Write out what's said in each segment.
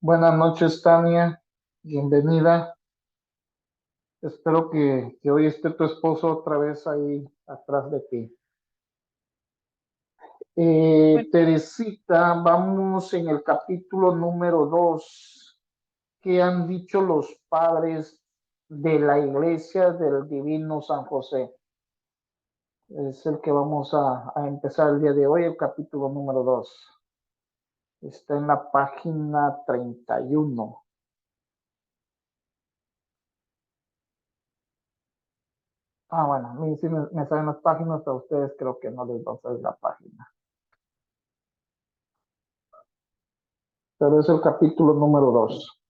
Buenas noches, Tania. Bienvenida. Espero que hoy esté tu esposo otra vez ahí atrás de ti. Bueno, Teresita, vamos en el capítulo número 2. ¿Qué han dicho los padres de la iglesia del Divino San José? Es el que vamos a empezar el día de hoy, el capítulo número 2. Está en la página 31. Bueno, a mí sí me salen las páginas, a ustedes creo que no les va a salir la página. Pero es el capítulo número 2.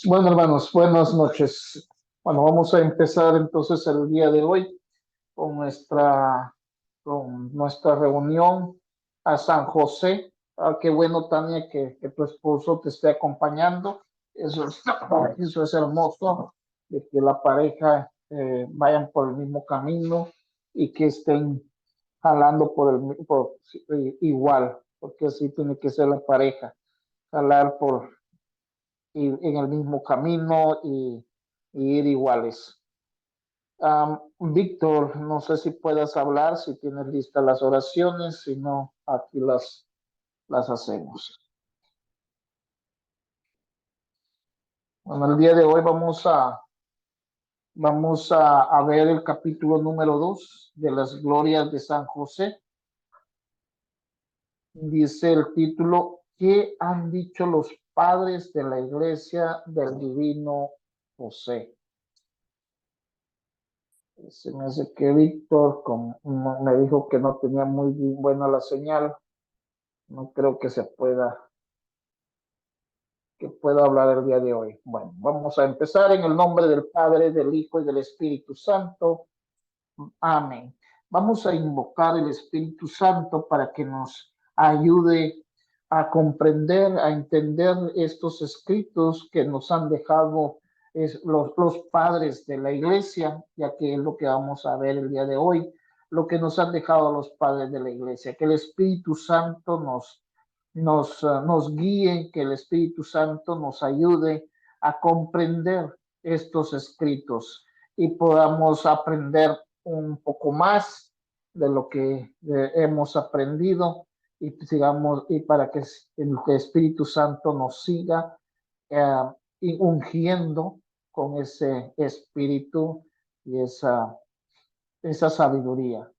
Bueno, hermanos, buenas noches. Bueno, vamos a empezar entonces el día de hoy con nuestra reunión a San José. Qué bueno, Tania, que tu esposo te esté acompañando. Eso es hermoso, de que la pareja vayan por el mismo camino y que estén jalando igual, porque así tiene que ser la pareja, jalar en el mismo camino y ir iguales. Víctor, no sé si puedas hablar, si tienes listas las oraciones, si no, aquí las hacemos. Bueno, el día de hoy vamos a ver el capítulo número 2 de las glorias de San José. Dice el título: ¿qué han dicho los padres de la iglesia del divino José? Se me hace que Víctor me dijo que no tenía muy buena la señal. No creo que pueda hablar el día de hoy. Bueno, vamos a empezar en el nombre del Padre, del Hijo y del Espíritu Santo. Amén. Vamos a invocar el Espíritu Santo para que nos ayude a comprender, a entender estos escritos que nos han dejado los padres de la iglesia, ya que es lo que vamos a ver el día de hoy, lo que nos han dejado los padres de la iglesia. Que el Espíritu Santo nos guíe, que el Espíritu Santo nos ayude a comprender estos escritos y podamos aprender un poco más de lo que hemos aprendido y sigamos, y para que el Espíritu Santo nos siga eh, ungiendo con ese espíritu y esa sabiduría.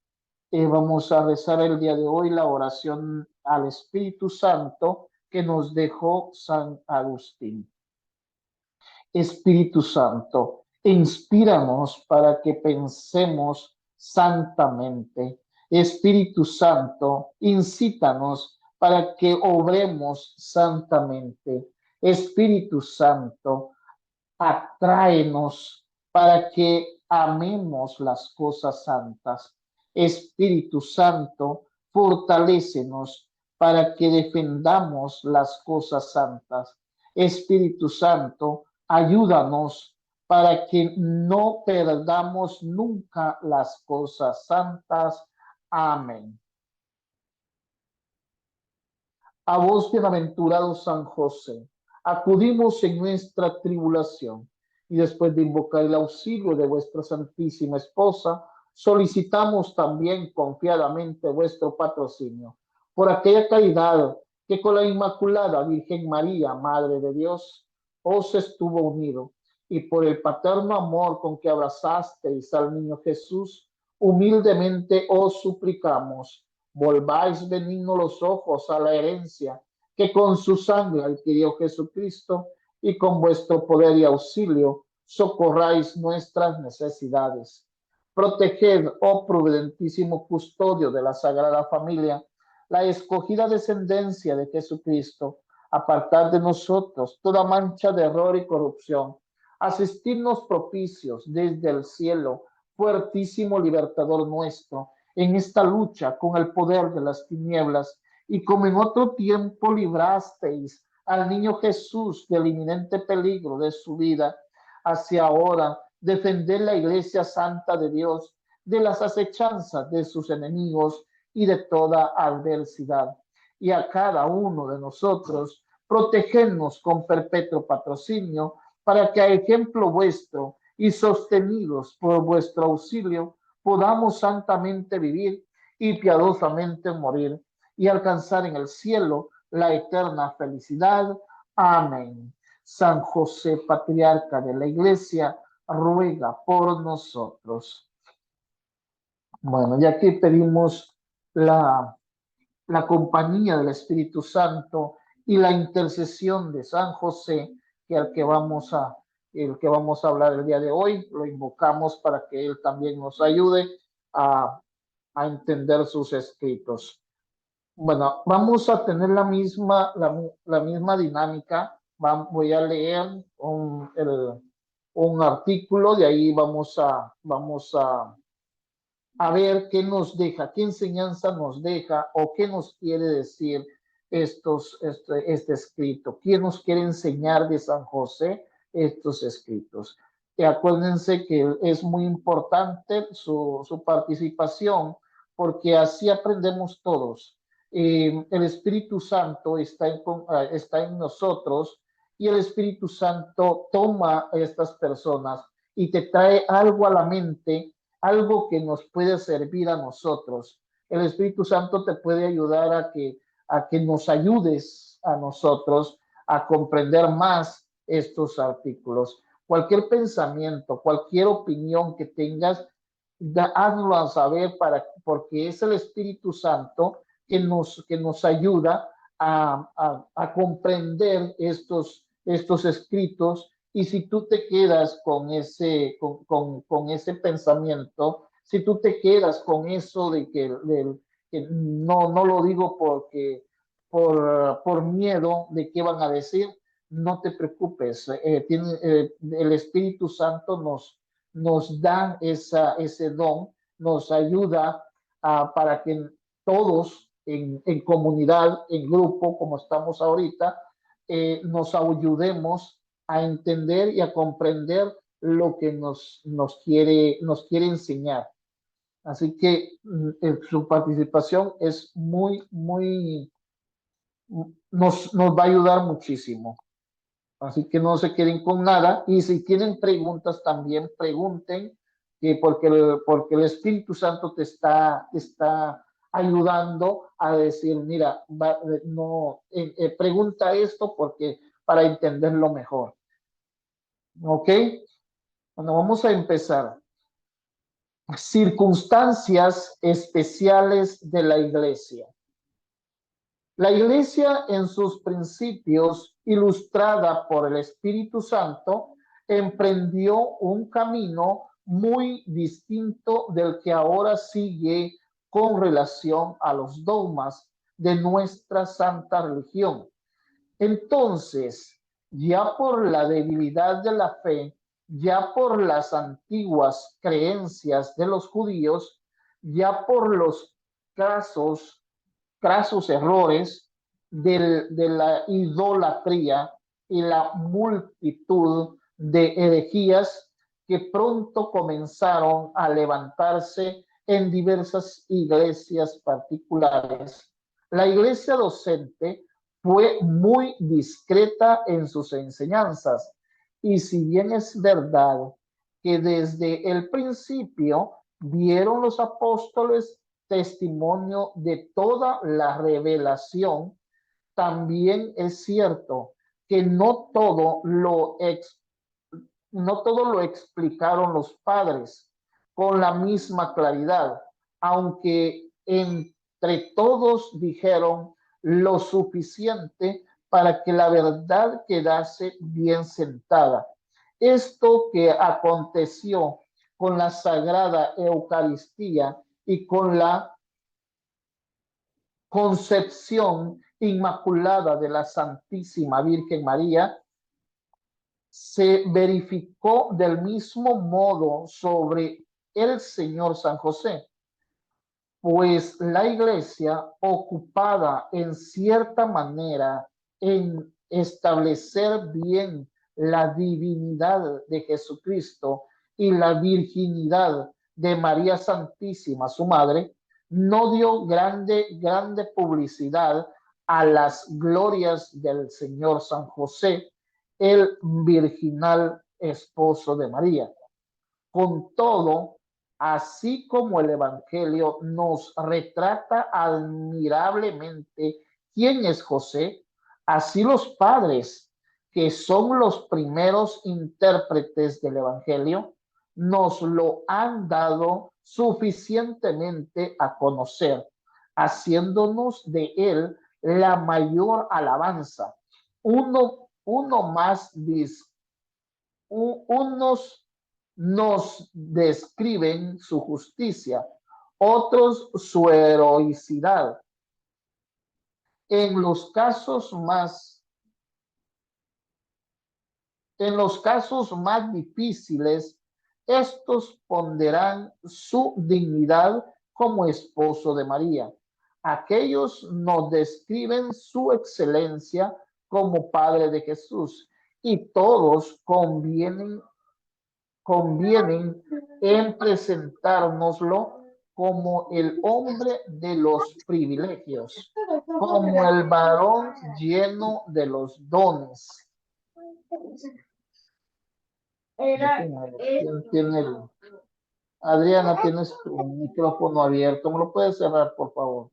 Vamos a rezar el día de hoy la oración al Espíritu Santo que nos dejó San Agustín. Espíritu Santo, inspíranos para que pensemos santamente. Espíritu Santo, incítanos para que obremos santamente. Espíritu Santo, atráenos para que amemos las cosas santas. Espíritu Santo, fortalécenos para que defendamos las cosas santas. Espíritu Santo, ayúdanos para que no perdamos nunca las cosas santas. Amén. A vos, bienaventurado San José, acudimos en nuestra tribulación y después de invocar el auxilio de vuestra Santísima Esposa, solicitamos también confiadamente vuestro patrocinio por aquella caridad que con la Inmaculada Virgen María, Madre de Dios, os estuvo unido, y por el paterno amor con que abrazasteis al niño Jesús, humildemente os suplicamos volváis benignos los ojos a la herencia que con su sangre adquirió Jesucristo, y con vuestro poder y auxilio socorráis nuestras necesidades. Proteged, oh prudentísimo custodio de la Sagrada Familia, la escogida descendencia de Jesucristo. Apartad de nosotros toda mancha de error y corrupción. Asistirnos propicios desde el cielo, fuertísimo libertador nuestro, en esta lucha con el poder de las tinieblas, y como en otro tiempo librasteis al niño Jesús del inminente peligro de su vida, hacia ahora defender la iglesia santa de Dios de las acechanzas de sus enemigos y de toda adversidad. Y a cada uno de nosotros protegernos con perpetuo patrocinio, para que a ejemplo vuestro y sostenidos por vuestro auxilio, podamos santamente vivir y piadosamente morir y alcanzar en el cielo la eterna felicidad. Amén. San José, patriarca de la Iglesia, ruega por nosotros. Bueno, ya que pedimos la compañía del Espíritu Santo y la intercesión de San José, que el que vamos a hablar el día de hoy, lo invocamos para que él también nos ayude a, a entender sus escritos. Bueno, vamos a tener la misma dinámica. Voy a leer un artículo, de ahí vamos a ver qué nos deja, qué enseñanza nos deja o qué nos quiere decir este escrito. ¿Quién nos quiere enseñar de San José estos escritos? Y acuérdense que es muy importante su participación, porque así aprendemos todos. El Espíritu Santo está en nosotros, y el Espíritu Santo toma a estas personas y te trae algo a la mente, algo que nos puede servir a nosotros. El Espíritu Santo te puede ayudar a que nos ayudes a nosotros a comprender más estos artículos. Cualquier pensamiento, cualquier opinión que tengas, hazlo a saber, porque es el Espíritu Santo que nos ayuda a comprender estos escritos. Y si tú te quedas con ese pensamiento, si tú te quedas con eso que no lo digo por miedo de qué van a decir, no te preocupes. El Espíritu Santo nos da ese don, nos ayuda para que todos en comunidad, en grupo, como estamos ahorita, nos ayudemos a entender y a comprender lo que nos quiere enseñar. Así que su participación es nos va a ayudar muchísimo. Así que no se queden con nada, y si tienen preguntas también pregunten, porque el Espíritu Santo te está ayudando a decir, mira, no, pregunta esto porque para entenderlo mejor. ¿Ok? Bueno, vamos a empezar. Circunstancias especiales de la Iglesia. La Iglesia, en sus principios, ilustrada por el Espíritu Santo, emprendió un camino muy distinto del que ahora sigue con relación a los dogmas de nuestra santa religión. Entonces, ya por la debilidad de la fe, ya por las antiguas creencias de los judíos, ya por los casos errores de la idolatría y la multitud de herejías que pronto comenzaron a levantarse en diversas iglesias particulares. La iglesia docente fue muy discreta en sus enseñanzas, y si bien es verdad que desde el principio dieron los apóstoles testimonio de toda la revelación, también es cierto que no todo lo explicaron los padres con la misma claridad, aunque entre todos dijeron lo suficiente para que la verdad quedase bien sentada. Esto que aconteció con la Sagrada Eucaristía y con la concepción inmaculada de la Santísima Virgen María se verificó del mismo modo sobre el Señor San José, pues la iglesia, ocupada en cierta manera en establecer bien la divinidad de Jesucristo y la virginidad de María Santísima, su madre, no dio grande publicidad a las glorias del Señor San José, el virginal esposo de María. Con todo, así como el Evangelio nos retrata admirablemente quién es José, así los padres, que son los primeros intérpretes del Evangelio, nos lo han dado suficientemente a conocer, haciéndonos de él la mayor alabanza. Unos nos describen su justicia, otros su heroicidad. En los casos más, difíciles, estos ponderan su dignidad como esposo de María. Aquellos nos describen su excelencia como padre de Jesús, y todos convienen en presentárnoslo como el hombre de los privilegios, como el varón lleno de los dones. Adriana, tienes tu micrófono abierto. ¿Me lo puedes cerrar, por favor?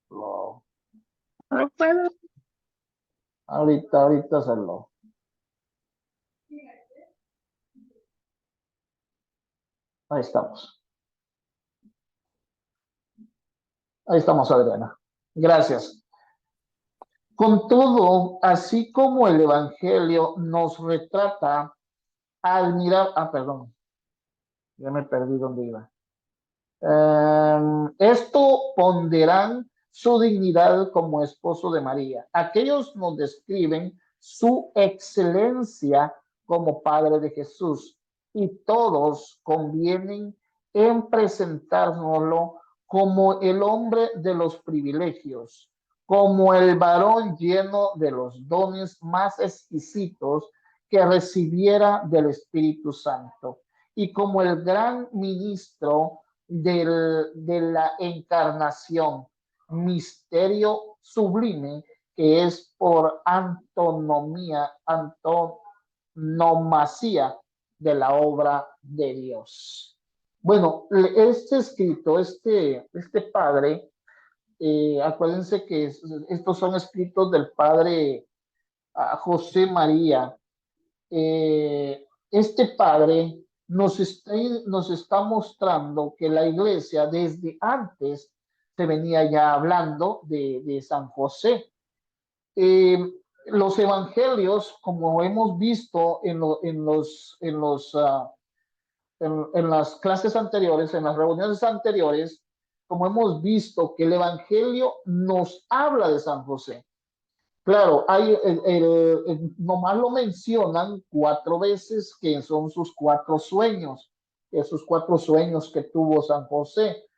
No. No puedo. Ahorita hacerlo. Ahí estamos. Ahí estamos, Adriana. Gracias. Con todo, así como el Evangelio nos retrata al mirar, perdón, ya me perdí dónde iba. Esto ponderarán su dignidad como esposo de María. Aquellos nos describen su excelencia como padre de Jesús, y todos convienen en presentárnoslo como el hombre de los privilegios, como el varón lleno de los dones más exquisitos que recibiera del Espíritu Santo, y como el gran ministro de la encarnación, misterio sublime que es por antonomasia de la obra de Dios. Bueno, este escrito, este padre, acuérdense que estos son escritos del padre José María. Este padre nos está mostrando que la iglesia desde antes se venía ya hablando de San José. Los evangelios, como hemos visto en las clases anteriores, en las reuniones anteriores, como hemos visto que el evangelio nos habla de San José. Claro, nomás lo mencionan 4 veces, que son sus 4 sueños, esos 4 sueños que tuvo San José,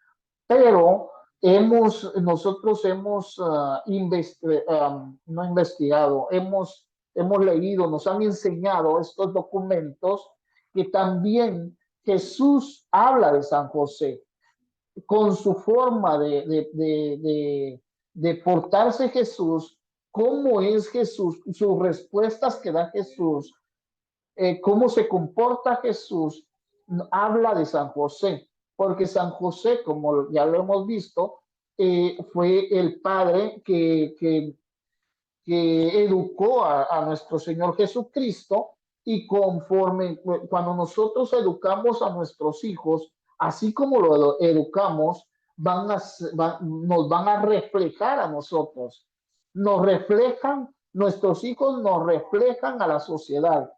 pero nosotros hemos no investigado, hemos leído, nos han enseñado estos documentos que también Jesús habla de San José con su forma de portarse Jesús, cómo es Jesús, sus respuestas que da Jesús, cómo se comporta Jesús, habla de San José, porque San José, como ya lo hemos visto, fue el padre que educó a nuestro Señor Jesucristo y conforme cuando nosotros educamos a nuestros hijos, así como lo educamos, nos van a reflejar a nosotros. Nos reflejan, nuestros hijos nos reflejan a la sociedad.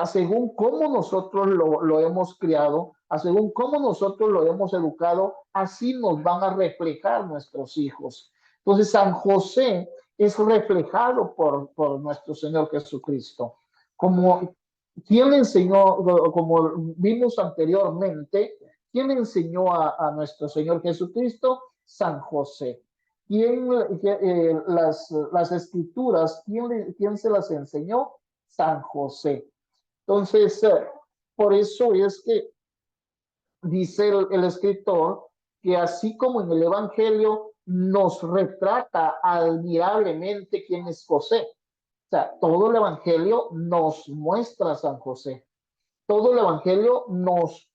Según cómo nosotros lo hemos criado, según cómo nosotros lo hemos educado, así nos van a reflejar nuestros hijos. Entonces, San José es reflejado por nuestro Señor Jesucristo. Como quien enseñó, como vimos anteriormente, ¿quién enseñó a nuestro Señor Jesucristo? San José. Las escrituras, ¿quién se las enseñó? San José. Entonces, por eso es que dice el escritor que así como en el Evangelio nos retrata admirablemente quién es José. O sea, todo el Evangelio nos muestra a San José. Todo el Evangelio nos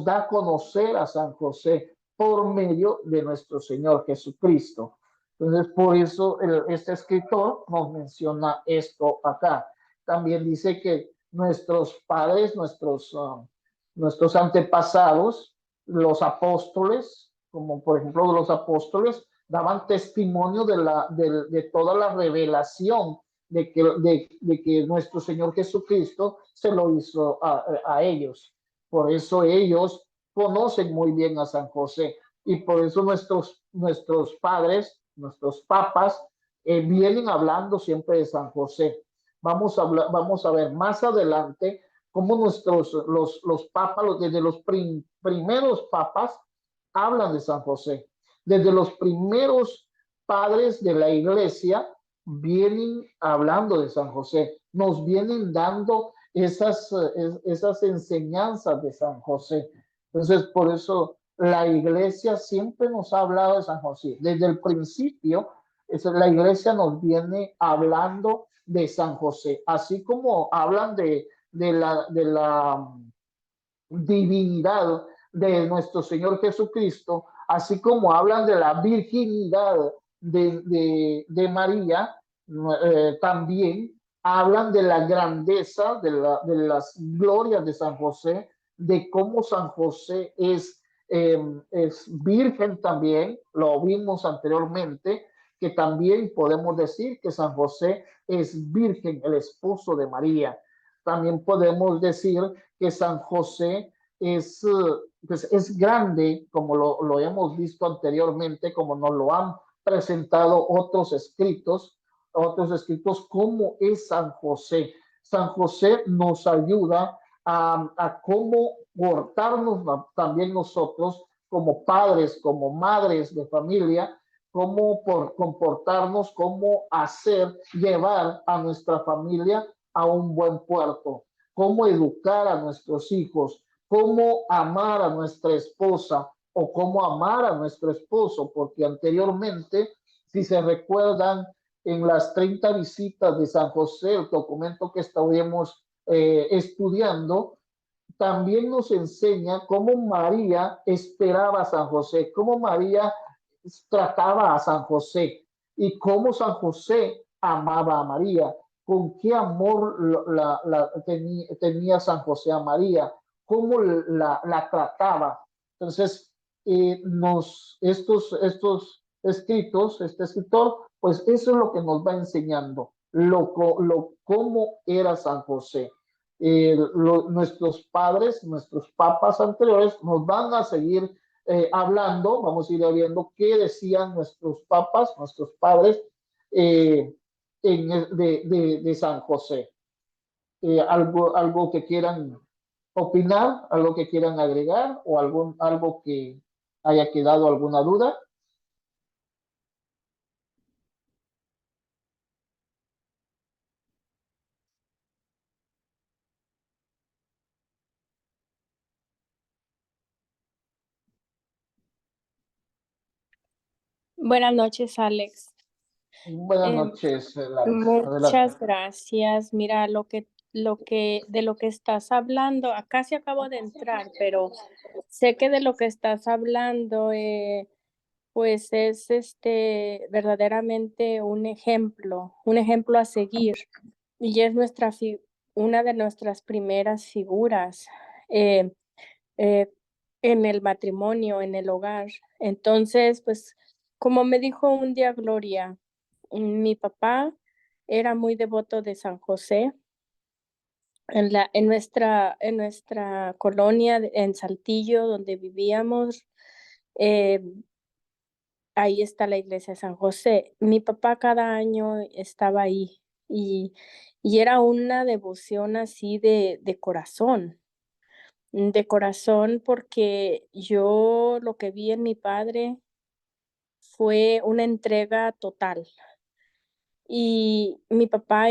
da a conocer a San José por medio de nuestro Señor Jesucristo. Entonces, por eso este escritor nos menciona esto acá. También dice que nuestros padres, nuestros antepasados, los apóstoles, como por ejemplo los apóstoles, daban testimonio de toda la revelación de que nuestro Señor Jesucristo se lo hizo a ellos. Por eso ellos conocen muy bien a San José y por eso nuestros padres, nuestros papas, vienen hablando siempre de San José. Vamos a ver más adelante cómo los papas, desde los primeros papas, hablan de San José. Desde los primeros padres de la iglesia vienen hablando de San José, nos vienen dando esas enseñanzas de San José. Entonces, por eso la iglesia siempre nos ha hablado de San José. Desde el principio, la iglesia nos viene hablando de San José, así como hablan de la divinidad de nuestro Señor Jesucristo, así como hablan de la virginidad de María, también hablan de la grandeza, de las glorias de San José, de cómo San José es virgen también, lo vimos anteriormente, que también podemos decir que San José es virgen, el esposo de María. También podemos decir que San José pues es grande, como lo hemos visto anteriormente, como nos lo han presentado otros escritos, cómo es San José. San José nos ayuda a cómo portarnos también nosotros como padres, como madres de familia, cómo comportarnos, cómo llevar a nuestra familia a un buen puerto, cómo educar a nuestros hijos, cómo amar a nuestra esposa o cómo amar a nuestro esposo, porque anteriormente, si se recuerdan, en las 30 visitas de San José, el documento que estuvimos estudiando, también nos enseña cómo María esperaba a San José, cómo María trataba a San José y cómo San José amaba a María, con qué amor tenía San José a María, cómo la trataba. Entonces, estos escritos, este escritor, pues eso es lo que nos va enseñando, cómo era San José. Nuestros padres, nuestros papas anteriores nos van a seguir hablando, vamos a ir viendo qué decían nuestros papas, nuestros padres de San José. Algo que quieran opinar, algo que quieran agregar o algo que haya quedado alguna duda. Buenas noches, Alex. Buenas Em, noches, Laris. Adelante. Muchas gracias. Mira, de lo que estás hablando, acá sí acabo de entrar, pero sé que de lo que estás hablando, pues es verdaderamente un ejemplo a seguir. Y es una de nuestras primeras figuras eh, eh, en el matrimonio, en el hogar. Entonces, pues, como me dijo un día Gloria, mi papá era muy devoto de San José. En nuestra colonia, en Saltillo, donde vivíamos, eh, ahí está la iglesia de San José. Mi papá cada año estaba ahí y, y era una devoción así de corazón, porque yo lo que vi en mi padre fue una entrega total. Y mi papá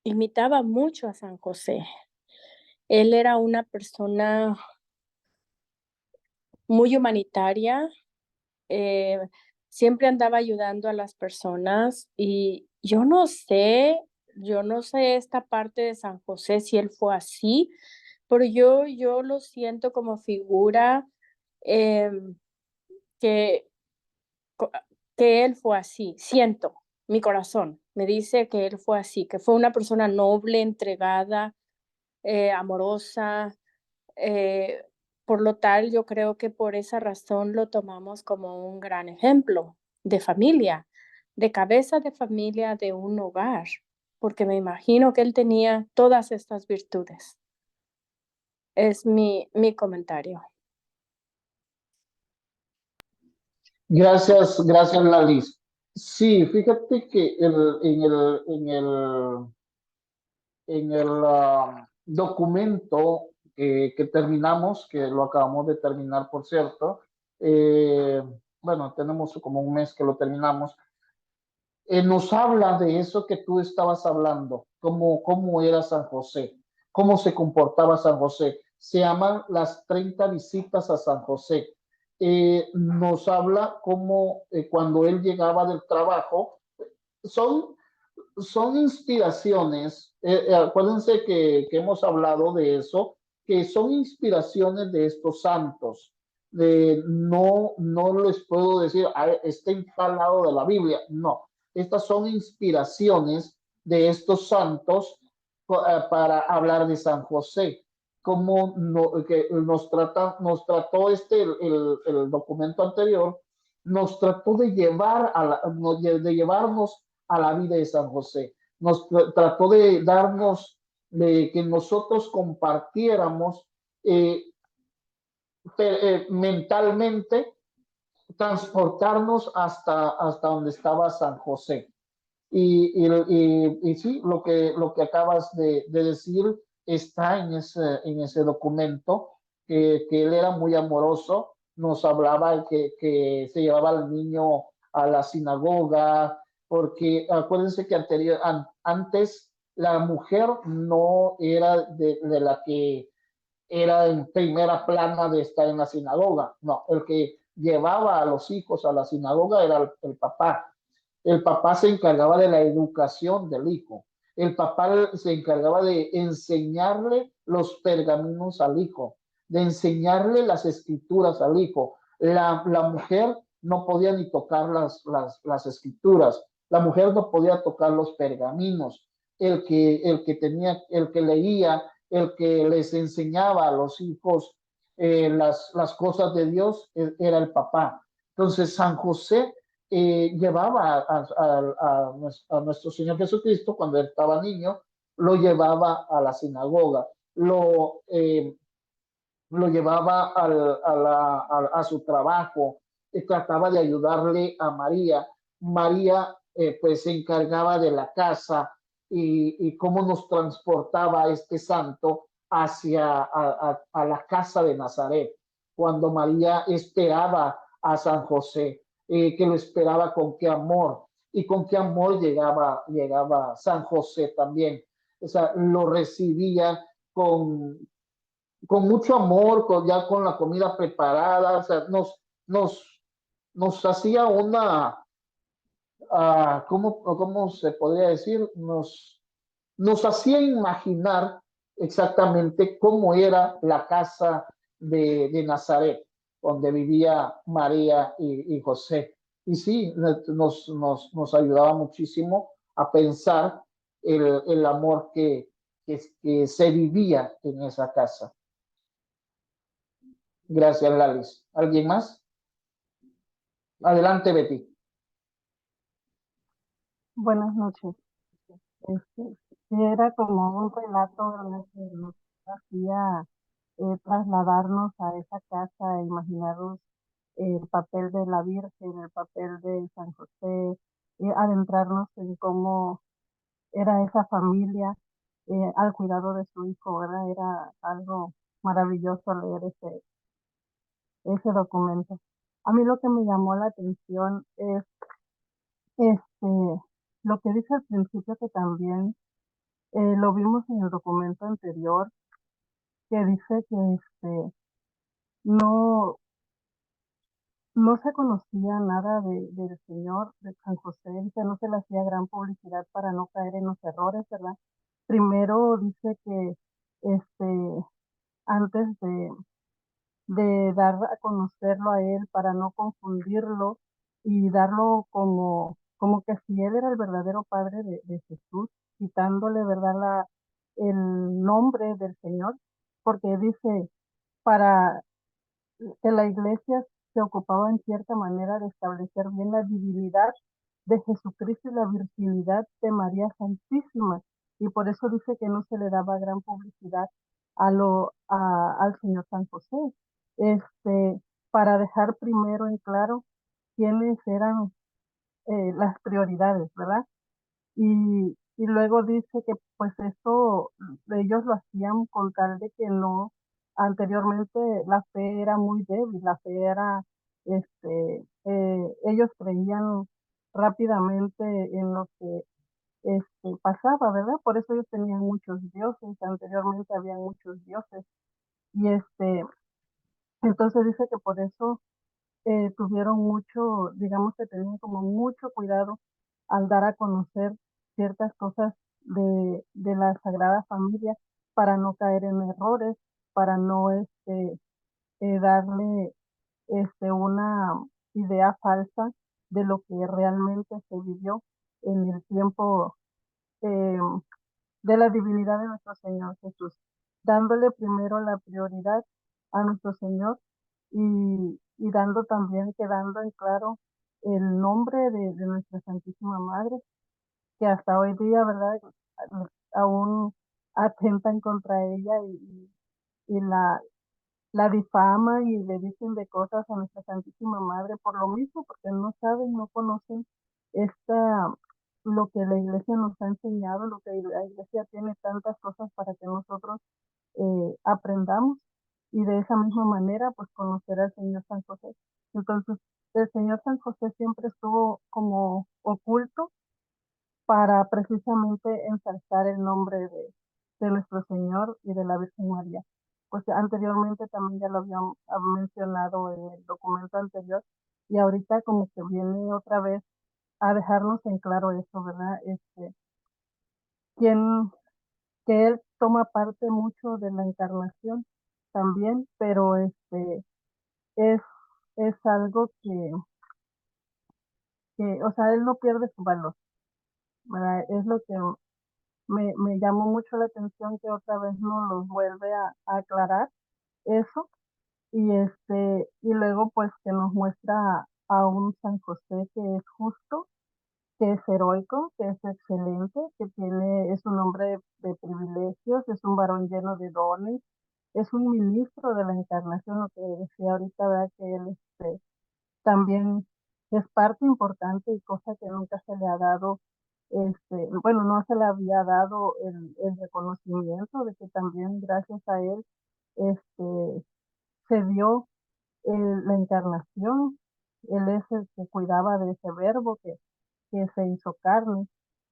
imitaba mucho a San José. Él era una persona muy humanitaria, eh, siempre andaba ayudando a las personas y yo no sé esta parte de San José si él fue así, pero yo lo siento como figura, em, que co que él fue así, siento, mi corazón me dice que él fue así, que fue una persona noble, entregada, amorosa, eh, por lo tal, yo creo que por esa razón lo tomamos como un gran ejemplo de familia, de cabeza de familia de un hogar, porque me imagino que él tenía todas estas virtudes. Es mi comentario. Gracias, gracias, Laris. Sí, fíjate que en el documento que terminamos, que lo acabamos de terminar, por cierto, eh, bueno, tenemos como un mes que lo terminamos, nos habla de eso que tú estabas hablando, cómo era San José, cómo se comportaba San José. Se llaman las 30 visitas a San José. Nos habla cómo cuando él llegaba del trabajo, son son inspiraciones, acuérdense que hemos hablado de eso, que son inspiraciones de estos santos. No les puedo decir, ah, está en tal lado de la Biblia, no. Estas son inspiraciones de estos santos para hablar de San José. Como no, que nos trató el documento anterior, nos trató de de llevarnos a la vida de San José. Nos trató de darnos, de que nosotros compartiéramos eh, mentalmente, transportarnos hasta donde estaba San José. Y sí, lo que acabas de decir está en ese documento, que él era muy amoroso, nos hablaba que se llevaba al niño a la sinagoga, porque acuérdense que antes la mujer no era de la que era en primera plana de estar en la sinagoga, no, el que llevaba a los hijos a la sinagoga era el papá. El papá se encargaba de la educación del hijo. El papá se encargaba de enseñarle los pergaminos al hijo, de enseñarle las escrituras al hijo. La mujer no podía ni tocar las escrituras. La mujer no podía tocar los pergaminos. El que leía, el que les enseñaba a los hijos las cosas de Dios, era el papá. Entonces, San José llevaba a nuestro Señor Jesucristo cuando él estaba niño, lo llevaba a la sinagoga, lo llevaba a su trabajo, trataba de ayudarle a María. María pues se encargaba de la casa y cómo nos transportaba este santo hacia a la casa de Nazaret. cuando María esperaba a San José, que lo esperaba con qué amor y con qué amor llegaba San José también. O sea, lo recibía con mucho amor, ya con la comida preparada, o sea, nos hacía una, ¿cómo se podría decir? Nos hacía imaginar exactamente cómo era la casa de Nazaret, donde vivía María y José. Y sí, nos ayudaba muchísimo a pensar el amor que se vivía en esa casa. Gracias, Lalis. ¿Alguien más? Adelante, Betty. Buenas noches. Sí, era como un relato, ¿verdad?, que nos hacía trasladarnos a esa casa, e imaginarnos el papel de la Virgen, el papel de San José, y adentrarnos en cómo era esa familia al cuidado de su hijo, ¿verdad? Era algo maravilloso leer ese documento. A mí lo que me llamó la atención es lo que dice al principio, que también lo vimos en el documento anterior, que dice que no, no se conocía nada del Señor, de San José, dice, no se le hacía gran publicidad para no caer en los errores, ¿verdad? Primero dice que antes de dar a conocerlo a él, para no confundirlo y darlo como que si él era el verdadero padre de Jesús, quitándole, ¿verdad?, el nombre del Señor, porque dice, para que la iglesia se ocupaba en cierta manera de establecer bien la divinidad de Jesucristo y la virginidad de María Santísima, y por eso dice que no se le daba gran publicidad al señor San José, para dejar primero en claro quiénes eran las prioridades, ¿verdad? Y luego dice que pues esto ellos lo hacían con tal de que no, anteriormente la fe era muy débil, la fe era, ellos creían rápidamente en lo que pasaba, ¿verdad? Por eso ellos tenían muchos dioses, anteriormente había muchos dioses, y entonces dice que por eso tuvieron mucho, digamos que tenían como mucho cuidado al dar a conocer ciertas cosas de la Sagrada Familia, para no caer en errores, para no darle una idea falsa de lo que realmente se vivió en el tiempo eh, de la divinidad de nuestro Señor Jesús, dándole primero la prioridad a nuestro Señor, y dando también, quedando en claro el nombre de nuestra Santísima Madre, que hasta hoy día, ¿verdad?, aún atentan contra ella y la difaman y le dicen de cosas a nuestra Santísima Madre por lo mismo, porque no saben, no conocen esta, lo que la iglesia nos ha enseñado, lo que la iglesia tiene tantas cosas para que nosotros aprendamos, y de esa misma manera pues conocer al Señor San José. Entonces, el Señor San José siempre estuvo como oculto para precisamente ensalzar el nombre de nuestro Señor y de la Virgen María. Pues anteriormente también ya lo habían mencionado en el documento anterior, y ahorita como que viene otra vez a dejarnos en claro eso, ¿verdad? Quien, que él toma parte mucho de la encarnación también, pero es, es algo o sea, él no pierde su valor, ¿verdad? Es lo que me llamó mucho la atención, que otra vez nos lo vuelve a aclarar eso, y luego pues que nos muestra a un San José que es justo, que es heroico, que es excelente, es un hombre de privilegios, es un varón lleno de dones, es un ministro de la Encarnación, lo que decía ahorita, ¿verdad?, que él también es parte importante, y cosa que nunca se le ha dado, bueno, no se le había dado el reconocimiento de que también gracias a él, se dio la encarnación. Él es el que cuidaba de ese verbo que se hizo carne.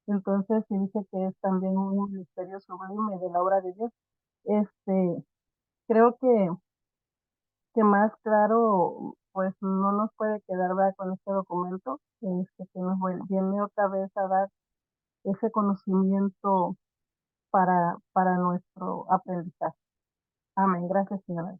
Entonces se dice que es también un misterio sublime de la obra de Dios. Este, creo que más claro, pues no nos puede quedar, ¿verdad?, con este documento, que nos viene otra vez a dar ese conocimiento para nuestro aprendizaje. Amén. Gracias, señora.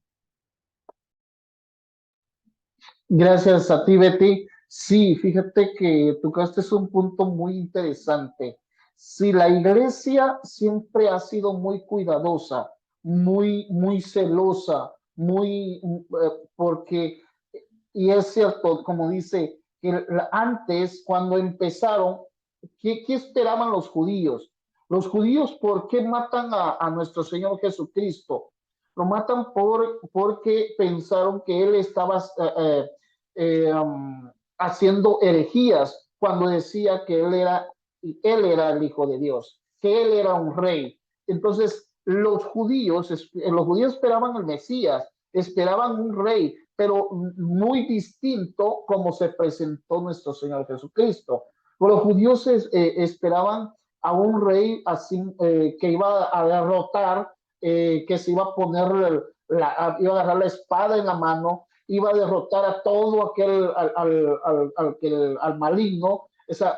Gracias a ti, Betty. Sí, fíjate que tocaste un punto muy interesante. Sí, la iglesia siempre ha sido muy cuidadosa, muy celosa, porque, y es cierto, como dice, que antes, cuando empezaron, ¿qué esperaban los judíos? Los judíos, ¿por qué matan a nuestro Señor Jesucristo? Lo matan porque pensaron que él estaba haciendo herejías cuando decía que él era el Hijo de Dios, que él era un rey. Entonces, los judíos esperaban el Mesías, esperaban un rey, pero muy distinto como se presentó nuestro Señor Jesucristo. Los judíos esperaban a un rey así que iba a derrotar, que se iba a poner, iba a agarrar la espada en la mano, iba a derrotar a todo aquel, al maligno,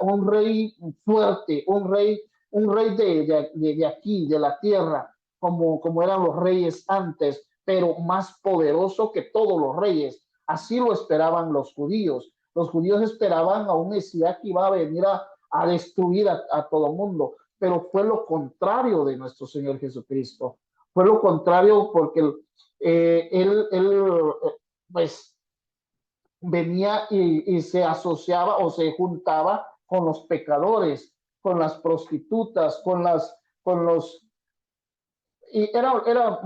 un rey fuerte, un rey de aquí, de la tierra, como eran los reyes antes, pero más poderoso que todos los reyes. Así lo esperaban los judíos. Los judíos esperaban a un Mesías que iba a venir a destruir a todo mundo, pero fue lo contrario de nuestro Señor Jesucristo. Fue lo contrario porque él pues venía y se asociaba o se juntaba con los pecadores, con las prostitutas, con los y era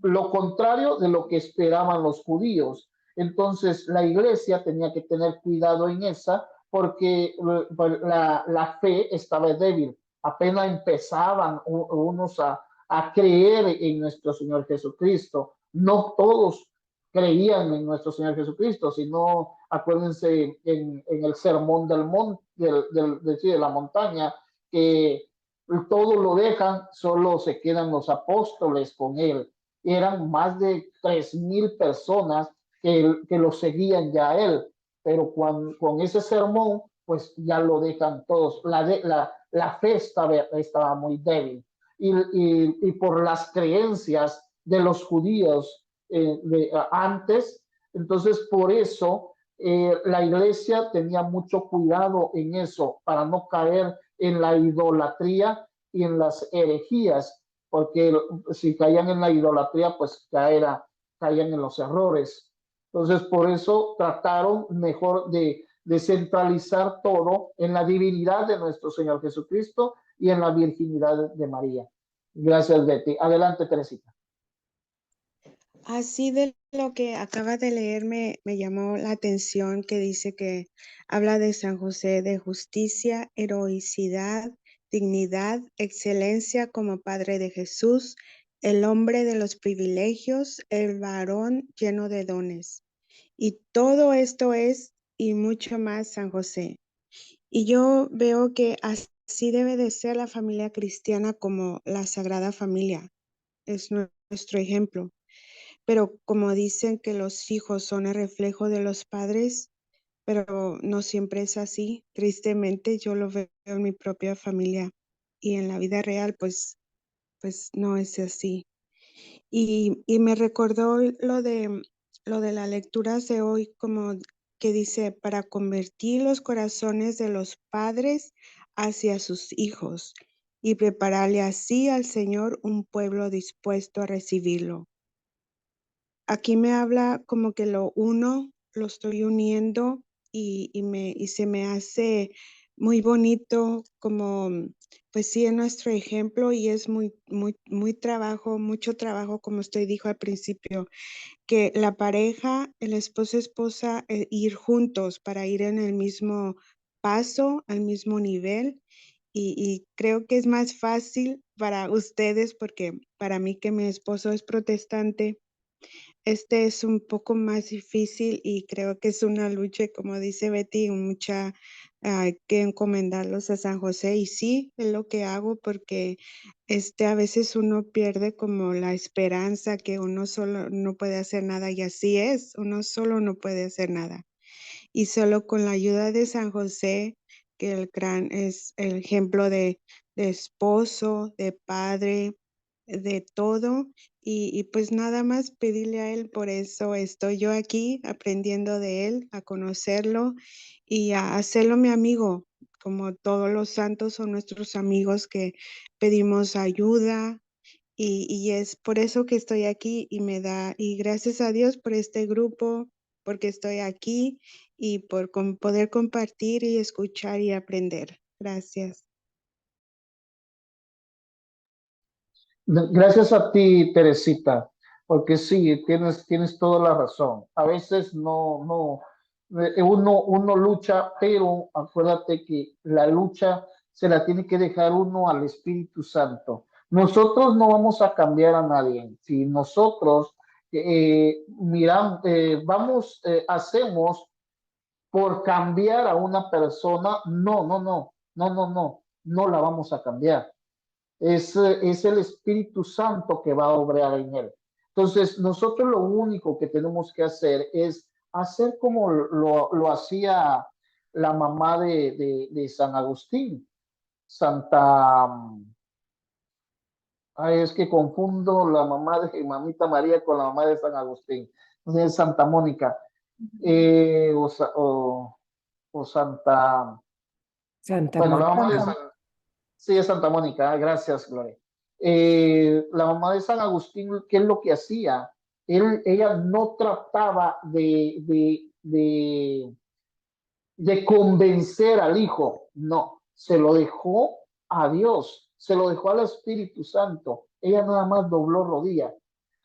lo contrario de lo que esperaban los judíos. Entonces la iglesia tenía que tener cuidado en esa porque la fe estaba débil. Apenas empezaban unos a creer en nuestro Señor Jesucristo. No todos creían en nuestro Señor Jesucristo, sino acuérdense en el sermón del monte, de la montaña, que todo lo dejan, solo se quedan los apóstoles con él. Eran más de 3,000 personas que lo seguían ya a él, pero con ese sermón, pues ya lo dejan todos. La fe estaba muy débil. Y por las creencias de los judíos antes, entonces por eso la iglesia tenía mucho cuidado en eso, para no caer en la idolatría y en las herejías, porque si caían en la idolatría, pues caían en los errores. Entonces, por eso trataron mejor de centralizar todo en la divinidad de nuestro Señor Jesucristo y en la virginidad de María. Gracias, Betty. Adelante, Teresita. Así de lo que acaba de leer me llamó la atención que dice que habla de San José de justicia, heroicidad, dignidad, excelencia como Padre de Jesús, el hombre de los privilegios, el varón lleno de dones. Y todo esto es y mucho más San José. Y yo veo que así debe de ser la familia cristiana como la Sagrada Familia. Es nuestro ejemplo. Pero como dicen que los hijos son el reflejo de los padres, pero no siempre es así. Tristemente, yo lo veo en mi propia familia y en la vida real, pues no es así. Y me recordó lo de las lecturas de hoy, como que dice, para convertir los corazones de los padres hacia sus hijos y prepararle así al Señor un pueblo dispuesto a recibirlo. Aquí me habla como que lo uno, lo estoy uniendo y se me hace muy bonito como, pues sí, es nuestro ejemplo y es mucho trabajo, como usted dijo al principio, que la pareja, el esposo, esposa, ir juntos para ir en el mismo paso, al mismo nivel. Y creo que es más fácil para ustedes porque para mí que mi esposo es protestante, este es un poco más difícil y creo que es una lucha, como dice Betty, mucha que encomendarlos a San José. Y sí, es lo que hago porque a veces uno pierde como la esperanza que uno solo no puede hacer nada, y así es, uno solo no puede hacer nada. Y solo con la ayuda de San José, que el gran es el ejemplo de esposo, de padre, de todo, y pues nada más pedirle a él. Por eso estoy yo aquí aprendiendo de él, a conocerlo y a hacerlo mi amigo, como todos los santos son nuestros amigos que pedimos ayuda, y es por eso que estoy aquí y gracias a Dios por este grupo, porque estoy aquí y por poder compartir y escuchar y aprender. Gracias. Gracias a ti, Teresita, porque sí, tienes toda la razón. A veces uno lucha, pero acuérdate que la lucha se la tiene que dejar uno al Espíritu Santo. Nosotros no vamos a cambiar a nadie. Si nosotros hacemos por cambiar a una persona, no la vamos a cambiar. Es el Espíritu Santo que va a obrar en él. Entonces, nosotros lo único que tenemos que hacer es hacer como lo hacía la mamá de San Agustín, Santa, ay, es que confundo la mamá de Mamita María con la mamá de San Agustín, entonces Santa Mónica, eh, o, o, o Santa, Santa bueno, la mamá de Mónica. San, sí, es Santa Mónica, gracias, Gloria. La mamá de San Agustín, ¿qué es lo que hacía? Ella no trataba de convencer al hijo, no, se lo dejó a Dios, se lo dejó al Espíritu Santo. Ella nada más dobló rodillas,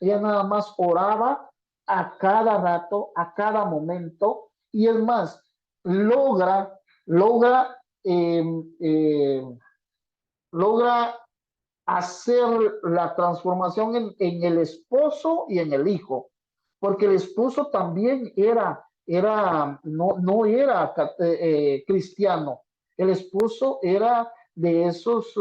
ella nada más oraba a cada rato, a cada momento, y es más, logra, eh, eh, logra hacer la transformación en el esposo y en el hijo, porque el esposo también no era cristiano, el esposo era de esos,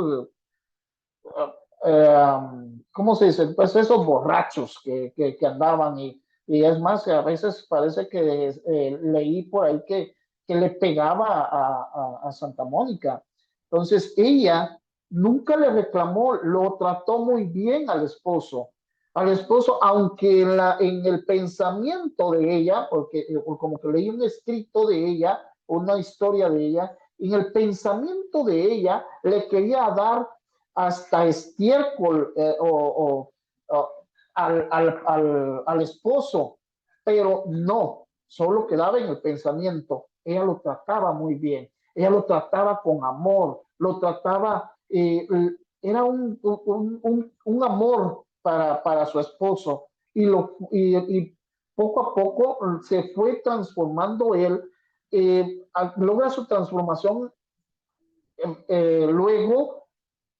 ¿cómo se dice? Pues esos borrachos que andaban y es más, a veces parece que leí por ahí que le pegaba a Santa Mónica. Entonces ella nunca le reclamó, lo trató muy bien al esposo, aunque en el pensamiento de ella, porque como que leí un escrito de ella, una historia de ella, en el pensamiento de ella le quería dar hasta estiércol al esposo, pero no, solo quedaba en el pensamiento. Ella lo trataba muy bien, ella lo trataba con amor, lo trataba, era un amor para su esposo y poco a poco se fue transformando él, logra su transformación luego,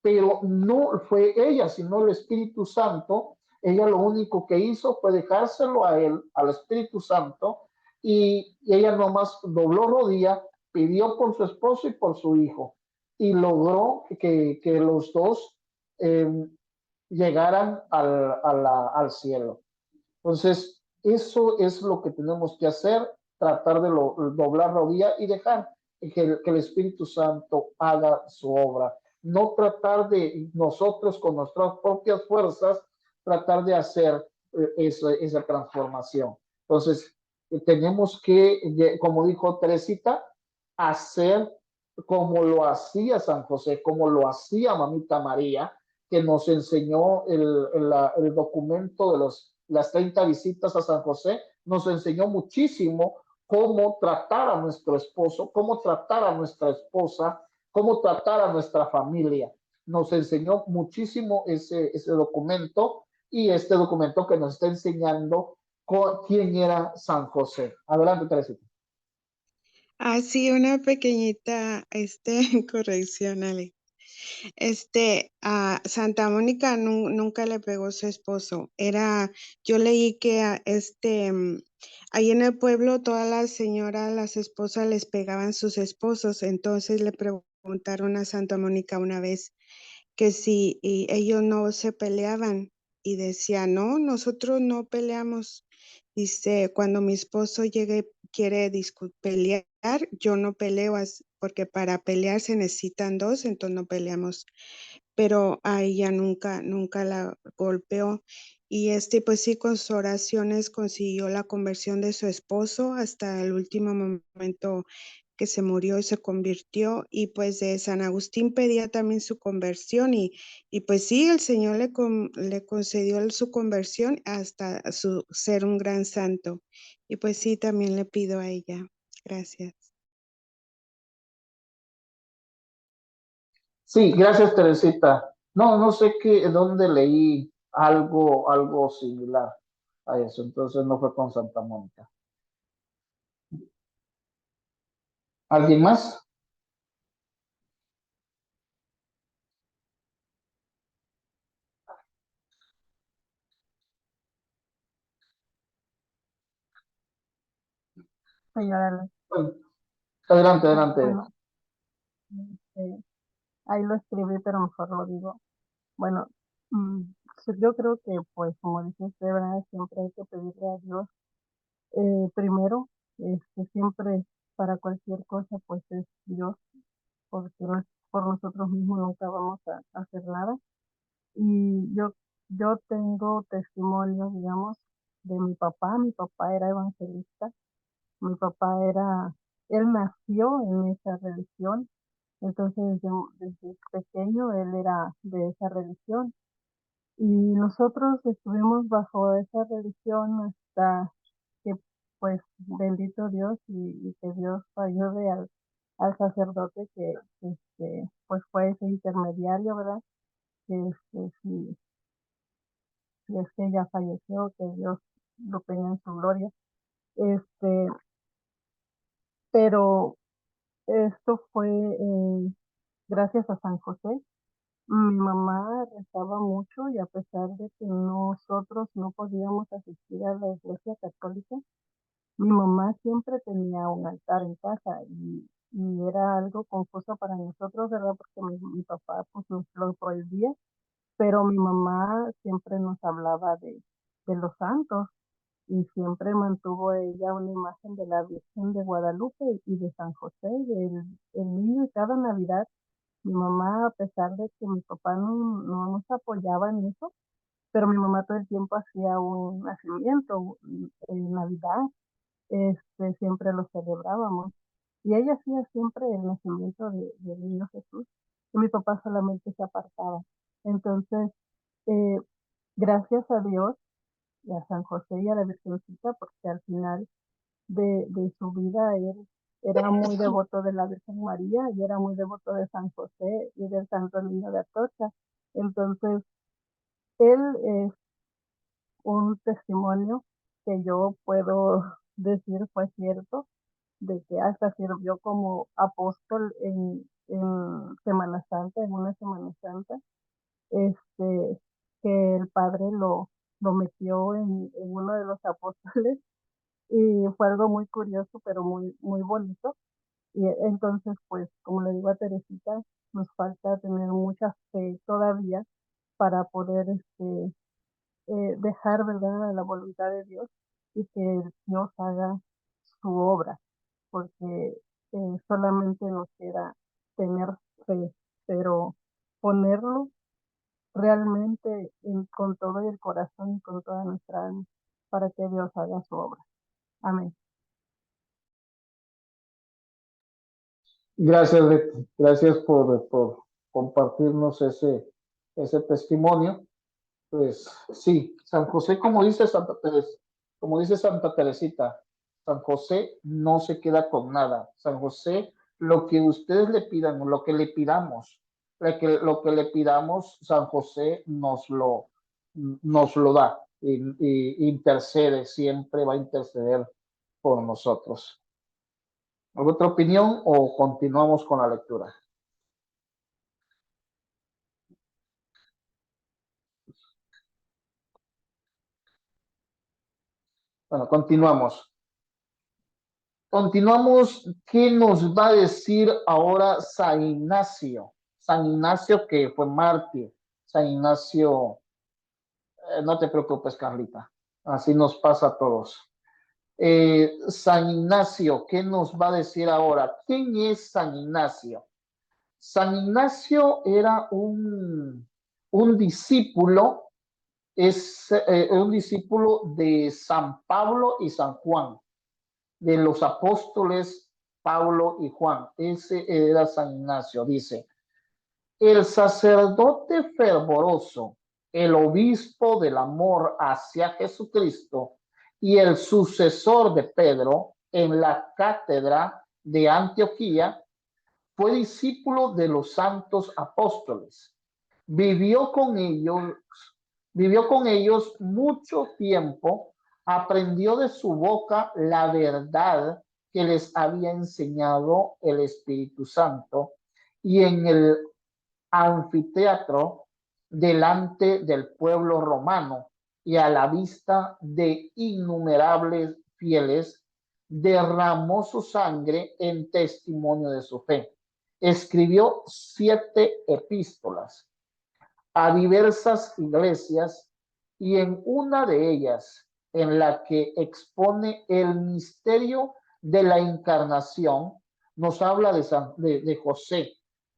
pero no fue ella, sino el Espíritu Santo. Ella lo único que hizo fue dejárselo a él, al Espíritu Santo, y ella nomás dobló rodilla, pidió por su esposo y por su hijo, y logró que los dos eh, llegaran al cielo. Entonces, eso es lo que tenemos que hacer, tratar de doblar rodilla y dejar que el Espíritu Santo haga su obra. No tratar de nosotros con nuestras propias fuerzas, tratar de hacer esa transformación. Entonces, tenemos que, como dijo Teresita, hacer como lo hacía San José, como lo hacía Mamita María, que nos enseñó el documento de las 30 visitas a San José, nos enseñó muchísimo cómo tratar a nuestro esposo, cómo tratar a nuestra esposa, cómo tratar a nuestra familia. Nos enseñó muchísimo ese documento y este documento que nos está enseñando quién era San José. Adelante, Teresita. Sí, una pequeñita corrección, Ale. A Santa Mónica nunca le pegó su esposo. Yo leí que ahí en el pueblo todas las señoras, las esposas les pegaban sus esposos. Entonces le preguntaron a Santa Mónica una vez que si ellos no se peleaban, y decía, no, nosotros no peleamos. Dice, cuando mi esposo quiere pelear, yo no peleo, porque para pelear se necesitan dos, entonces no peleamos. Pero a ella nunca la golpeó. Y pues sí, con sus oraciones consiguió la conversión de su esposo hasta el último momento que se murió y se convirtió. Y pues de San Agustín pedía también su conversión, y pues sí, el Señor le concedió su conversión hasta ser un gran santo. Y pues sí, también le pido a ella. Gracias. Sí, gracias, Teresita. No, no sé dónde leí algo similar a eso, entonces no fue con Santa Mónica. ¿Alguien más? Señora, Bueno, adelante, adelante. bueno, ahí lo escribí, pero mejor lo digo. Bueno, yo creo que, pues, como dice usted, ¿verdad? Siempre hay que pedirle a Dios primero, siempre para cualquier cosa, pues es Dios, porque por nosotros mismos nunca vamos a hacer nada. Y yo tengo testimonio, digamos, de mi papá. Mi papá era evangelista. Mi papá él nació en esa religión. Entonces, desde pequeño él era de esa religión. Y nosotros estuvimos bajo esa religión hasta que, pues, bendito Dios, y que Dios ayude al sacerdote que, pues, fue ese intermediario, ¿verdad? Que, si es que ella falleció, que Dios lo tenga en su gloria. Este, pero esto fue gracias a San José. Mi mamá rezaba mucho, y a pesar de que nosotros no podíamos asistir a la iglesia católica, mi mamá siempre tenía un altar en casa, y era algo confuso para nosotros, ¿verdad? Porque mi papá pues nos lo prohibía, pero mi mamá siempre nos hablaba de los santos, y siempre mantuvo ella una imagen de la Virgen de Guadalupe y de San José, el niño. Y cada Navidad, mi mamá, a pesar de que mi papá no nos apoyaba en eso, pero mi mamá todo el tiempo hacía un nacimiento en Navidad, siempre lo celebrábamos. Y ella hacía siempre el nacimiento del niño Jesús, y mi papá solamente se apartaba. Entonces, eh, gracias a Dios y a San José y a la Virgencita, porque al final de su vida él era muy devoto de la Virgen María, y era muy devoto de San José y del Santo Niño de Atocha. Entonces, él es un testimonio que yo puedo decir fue cierto, de que hasta sirvió como apóstol en Semana Santa, en una Semana Santa, que el Padre lo metió en uno de los apóstoles, y fue algo muy curioso, pero muy, muy bonito. Y entonces, pues, como le digo a Teresita, nos falta tener mucha fe todavía para poder dejar, ¿verdad?, a la voluntad de Dios, y que Dios haga su obra, porque solamente nos queda tener fe, pero ponerlo realmente con todo el corazón y con toda nuestra alma, para que Dios haga su obra. Amén. Gracias, Betty. Gracias por compartirnos ese testimonio. Pues sí, San José, como dice Santa Teresa, como dice Santa Teresita, San José no se queda con nada. San José, lo que ustedes le pidan, lo que le pidamos, lo que le pidamos, San José nos lo da, y intercede, siempre va a interceder por nosotros. ¿Alguna otra opinión o continuamos con la lectura? Bueno, continuamos. Continuamos. ¿Qué nos va a decir ahora San Ignacio? San Ignacio que fue mártir. San Ignacio, no te preocupes, Carlita. Así nos pasa a todos. San Ignacio, ¿qué nos va a decir ahora? ¿Quién es San Ignacio? San Ignacio era un discípulo, un discípulo de San Pablo y San Juan, de los apóstoles Pablo y Juan. Ese era San Ignacio. Dice: el sacerdote fervoroso, el obispo del amor hacia Jesucristo y el sucesor de Pedro en la cátedra de Antioquía, fue discípulo de los santos apóstoles. Vivió con ellos mucho tiempo, aprendió de su boca la verdad que les había enseñado el Espíritu Santo, y en el anfiteatro, delante del pueblo romano y a la vista de innumerables fieles, derramó su sangre en testimonio de su fe. Escribió 7 epístolas a diversas iglesias, y en una de ellas, en la que expone el misterio de la encarnación, nos habla de José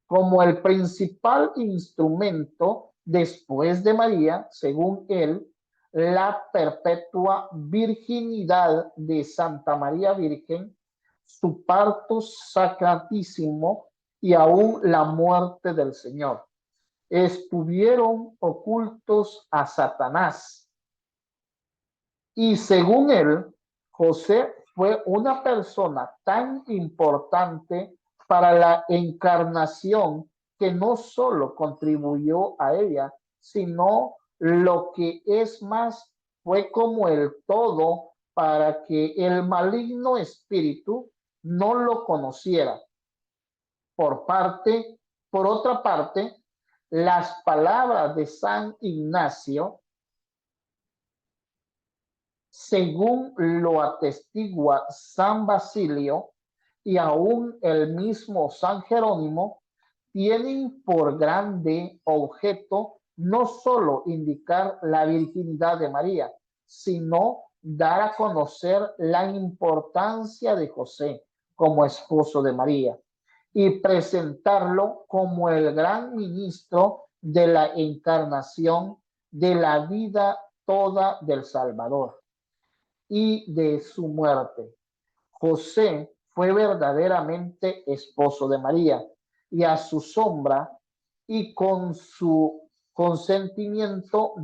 como el principal instrumento después de María, según él, la perpetua virginidad de Santa María Virgen, su parto sacratísimo y aún la muerte del Señor. Estuvieron ocultos a Satanás. Y según él, José fue una persona tan importante para la encarnación que no solo contribuyó a ella, sino lo que es más, fue como el todo para que el maligno espíritu no lo conociera. Por otra parte, las palabras de San Ignacio, según lo atestigua San Basilio y aún el mismo San Jerónimo, tienen por grande objeto no solo indicar la virginidad de María, sino dar a conocer la importancia de José como esposo de María y presentarlo como el gran ministro de la encarnación, de la vida toda del Salvador y de su muerte. José fue verdaderamente esposo de María, y a su sombra y con su consentimiento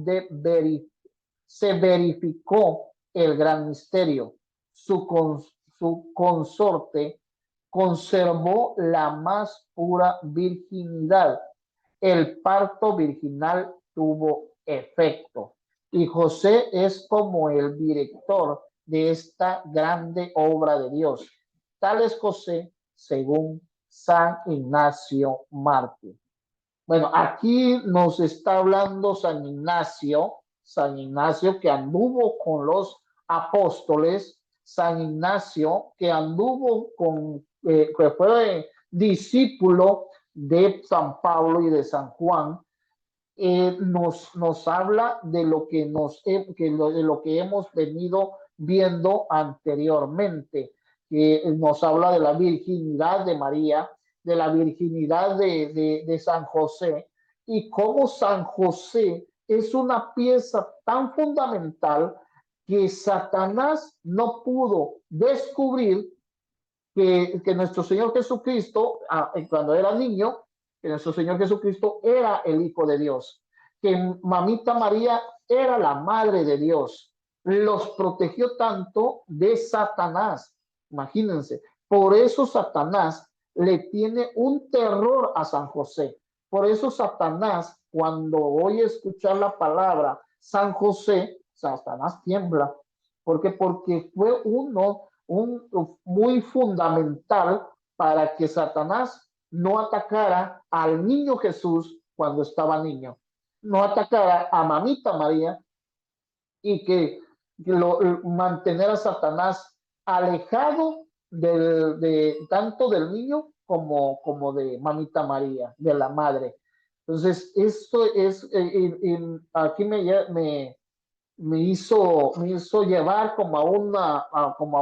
se verificó el gran misterio. Su consorte conservó la más pura virginidad. El parto virginal tuvo efecto, y José es como el director de esta grande obra de Dios. Tal es José según San Ignacio mártir. Bueno, aquí nos está hablando San Ignacio que anduvo con los apóstoles, San Ignacio que anduvo que fue discípulo de San Pablo y de San Juan. Nos habla de lo que de lo que hemos venido viendo anteriormente, que nos habla de la virginidad de María, de la virginidad de San José, y cómo San José es una pieza tan fundamental que Satanás no pudo descubrir que nuestro Señor Jesucristo, cuando era niño, que nuestro Señor Jesucristo era el Hijo de Dios, que mamita María era la Madre de Dios. Los protegió tanto de Satanás. Imagínense, por eso Satanás le tiene un terror a San José. Por eso Satanás, cuando oye escuchar la palabra San José, Satanás tiembla. ¿Por qué? Porque fue muy fundamental para que Satanás no atacara al niño Jesús cuando estaba niño, no atacara a mamita María, y que mantener a Satanás alejado tanto del niño como de mamita María, de la madre. Entonces, esto es, aquí me hizo llevar como a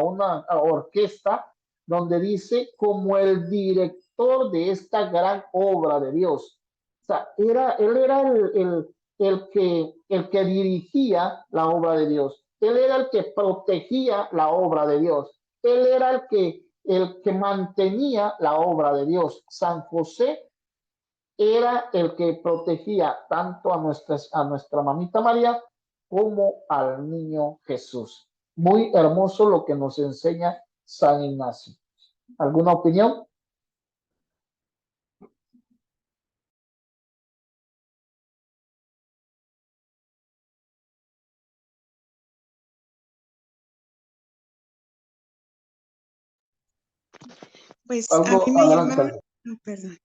una orquesta donde dice como el director de esta gran obra de Dios. O sea, él era el que dirigía la obra de Dios. Él era el que protegía la obra de Dios. Él era el que mantenía la obra de Dios. San José era el que protegía tanto a nuestra mamita María como al niño Jesús. Muy hermoso lo que nos enseña San Ignacio. ¿Alguna opinión? Pues a Algo, mí me llama, adelante. perdón.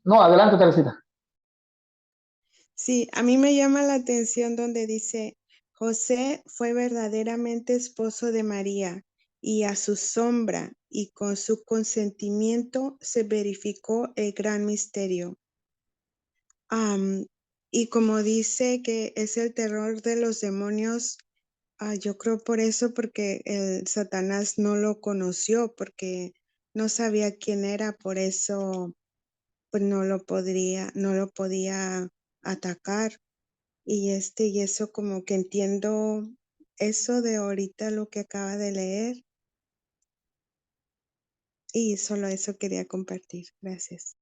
No, adelante, Teresita. Sí, a mí me llama la atención donde dice, José fue verdaderamente esposo de María y a su sombra y con su consentimiento se verificó el gran misterio. Y como dice que es el terror de los demonios, yo creo por eso, porque el Satanás no lo conoció, porque no sabía quién era, por eso pues no lo podía atacar. Y eso como que entiendo eso de ahorita lo que acaba de leer, y solo eso quería compartir. Gracias.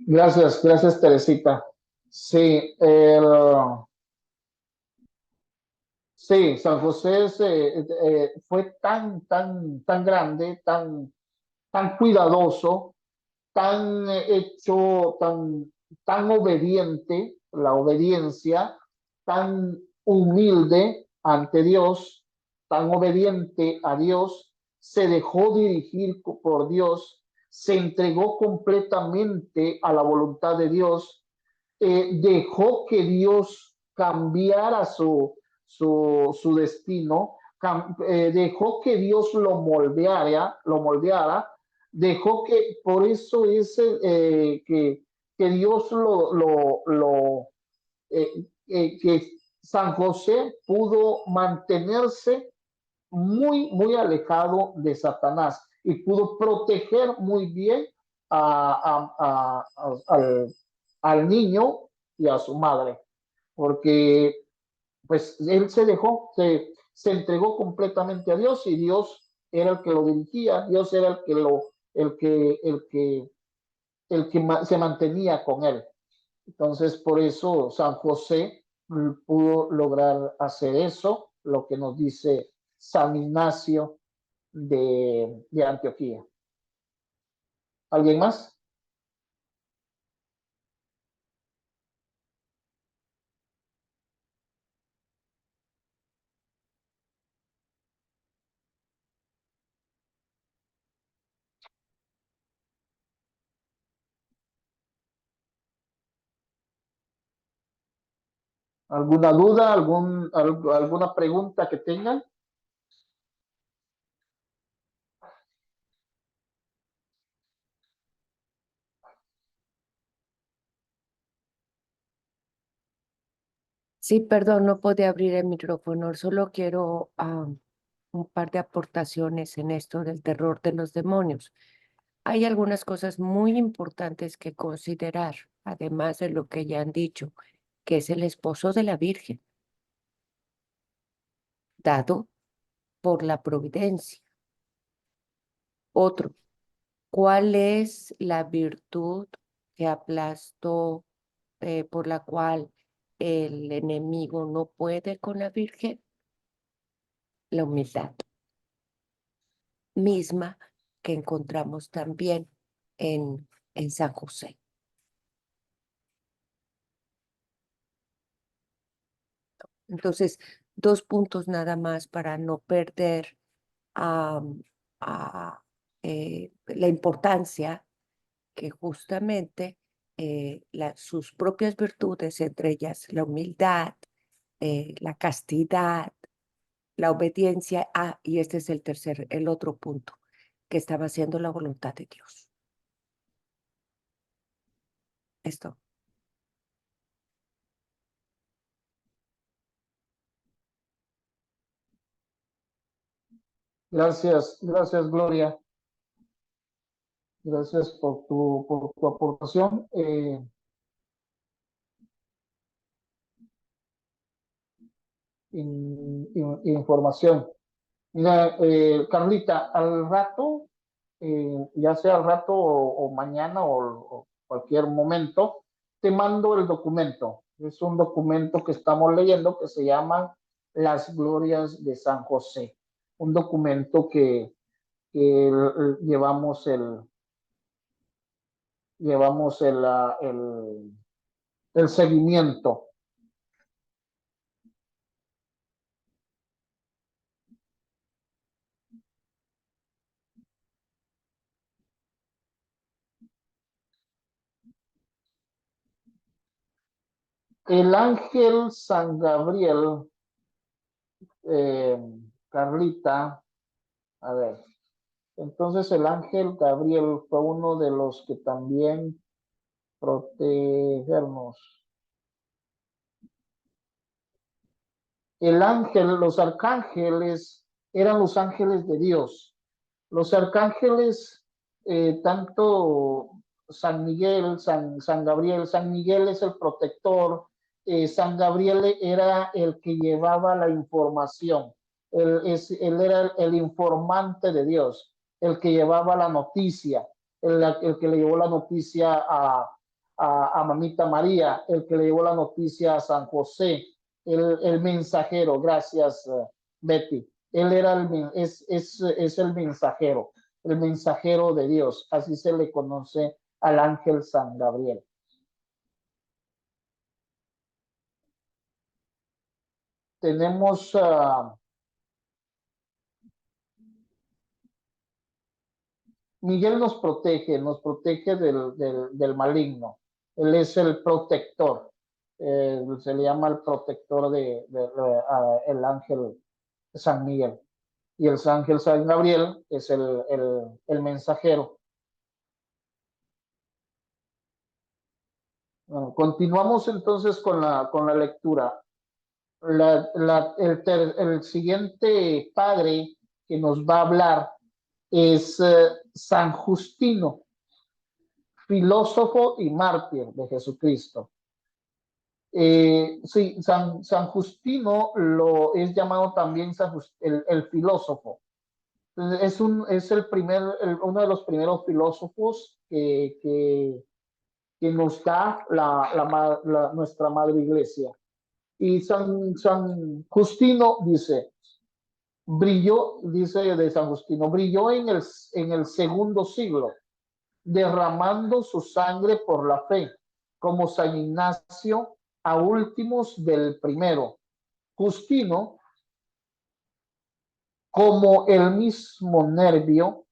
Gracias, Teresita. Sí, sí, San José fue tan grande, tan cuidadoso, tan hecho, tan obediente, la obediencia, tan humilde ante Dios, tan obediente a Dios, se dejó dirigir por Dios, se entregó completamente a la voluntad de Dios, dejó que Dios cambiara su destino, dejó que Dios lo moldeara, dejó que, por eso es que Dios que San José pudo mantenerse muy alejado de Satanás y pudo proteger muy bien al niño y a su madre, porque pues él se entregó completamente a Dios y Dios era el que lo dirigía, Dios era el que se mantenía con él. Entonces, por eso San José pudo lograr hacer eso, lo que nos dice San Ignacio de Antioquía. ¿Alguien más? ¿Alguna duda? ¿Alguna pregunta que tengan? Sí, perdón, no podía abrir el micrófono. Solo quiero un par de aportaciones en esto del terror de los demonios. Hay algunas cosas muy importantes que considerar, además de lo que ya han dicho, que es el esposo de la Virgen, dado por la providencia. Otro, ¿cuál es la virtud que aplastó, por la cual el enemigo no puede con la Virgen? La humildad, misma que encontramos también en San José. Entonces, 2 puntos nada más para no perder a la importancia que justamente sus propias virtudes, entre ellas la humildad, la castidad, la obediencia, y este es el otro punto, que estaba haciendo la voluntad de Dios. Esto. Gracias, gracias, Gloria. Gracias por tu aportación. Información. Mira, Carlita, al rato, ya sea al rato o mañana o cualquier momento, te mando el documento. Es un documento que estamos leyendo que se llama Las Glorias de San José. Un documento que llevamos el seguimiento. El ángel San Gabriel, Carlita, a ver, entonces el ángel Gabriel fue uno de los que también protegernos. El ángel, los arcángeles eran los ángeles de Dios. Los arcángeles, tanto San Miguel, San Gabriel, San Miguel es el protector, San Gabriel era el que llevaba la información, él era el informante de Dios, el que llevaba la noticia, el que le llevó la noticia a Mamita María, el que le llevó la noticia a San José, el mensajero. Gracias, Betty. Él era es el mensajero de Dios. Así se le conoce al ángel San Gabriel. Tenemos Miguel nos protege del maligno. Él es el protector. Se le llama el protector el ángel San Miguel. Y el ángel San Gabriel es el mensajero. Bueno, continuamos entonces con la lectura. El siguiente padre que nos va a hablar es San Justino, filósofo y mártir de Jesucristo. Sí, San Justino es llamado también el filósofo. Es uno de los primeros filósofos que nos da nuestra madre iglesia. Y San Justino dice de San Justino, brilló en el segundo siglo, derramando su sangre por la fe, como San Ignacio a últimos del primero. Justino, como el mismo nervio,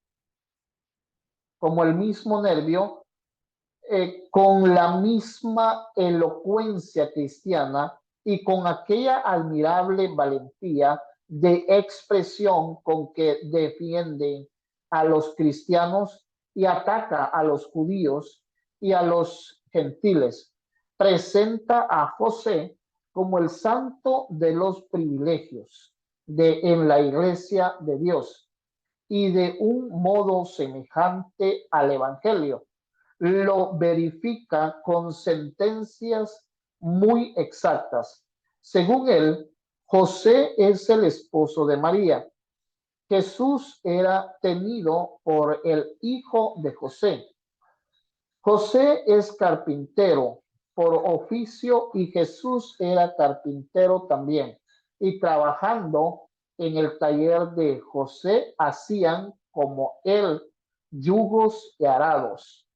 con la misma elocuencia cristiana y con aquella admirable valentía de expresión con que defiende a los cristianos y ataca a los judíos y a los gentiles. Presenta a José como el santo de los privilegios en la iglesia de Dios y de un modo semejante al evangelio. Lo verifica con sentencias muy exactas. Según él, José es el esposo de María. Jesús era tenido por el hijo de José. José es carpintero por oficio y Jesús era carpintero también. Y trabajando en el taller de José hacían como él yugos y arados.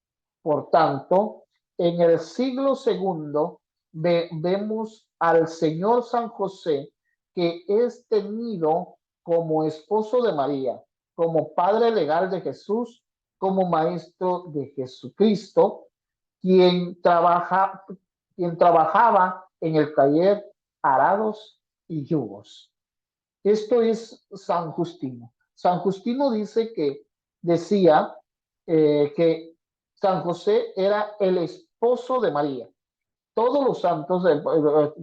Por tanto, en el siglo segundo vemos al Señor San José, que es tenido como esposo de María, como padre legal de Jesús, como maestro de Jesucristo, quien trabajaba en el taller arados y yugos. Esto es San Justino. San Justino decía que San José era el esposo de María. Todos los santos,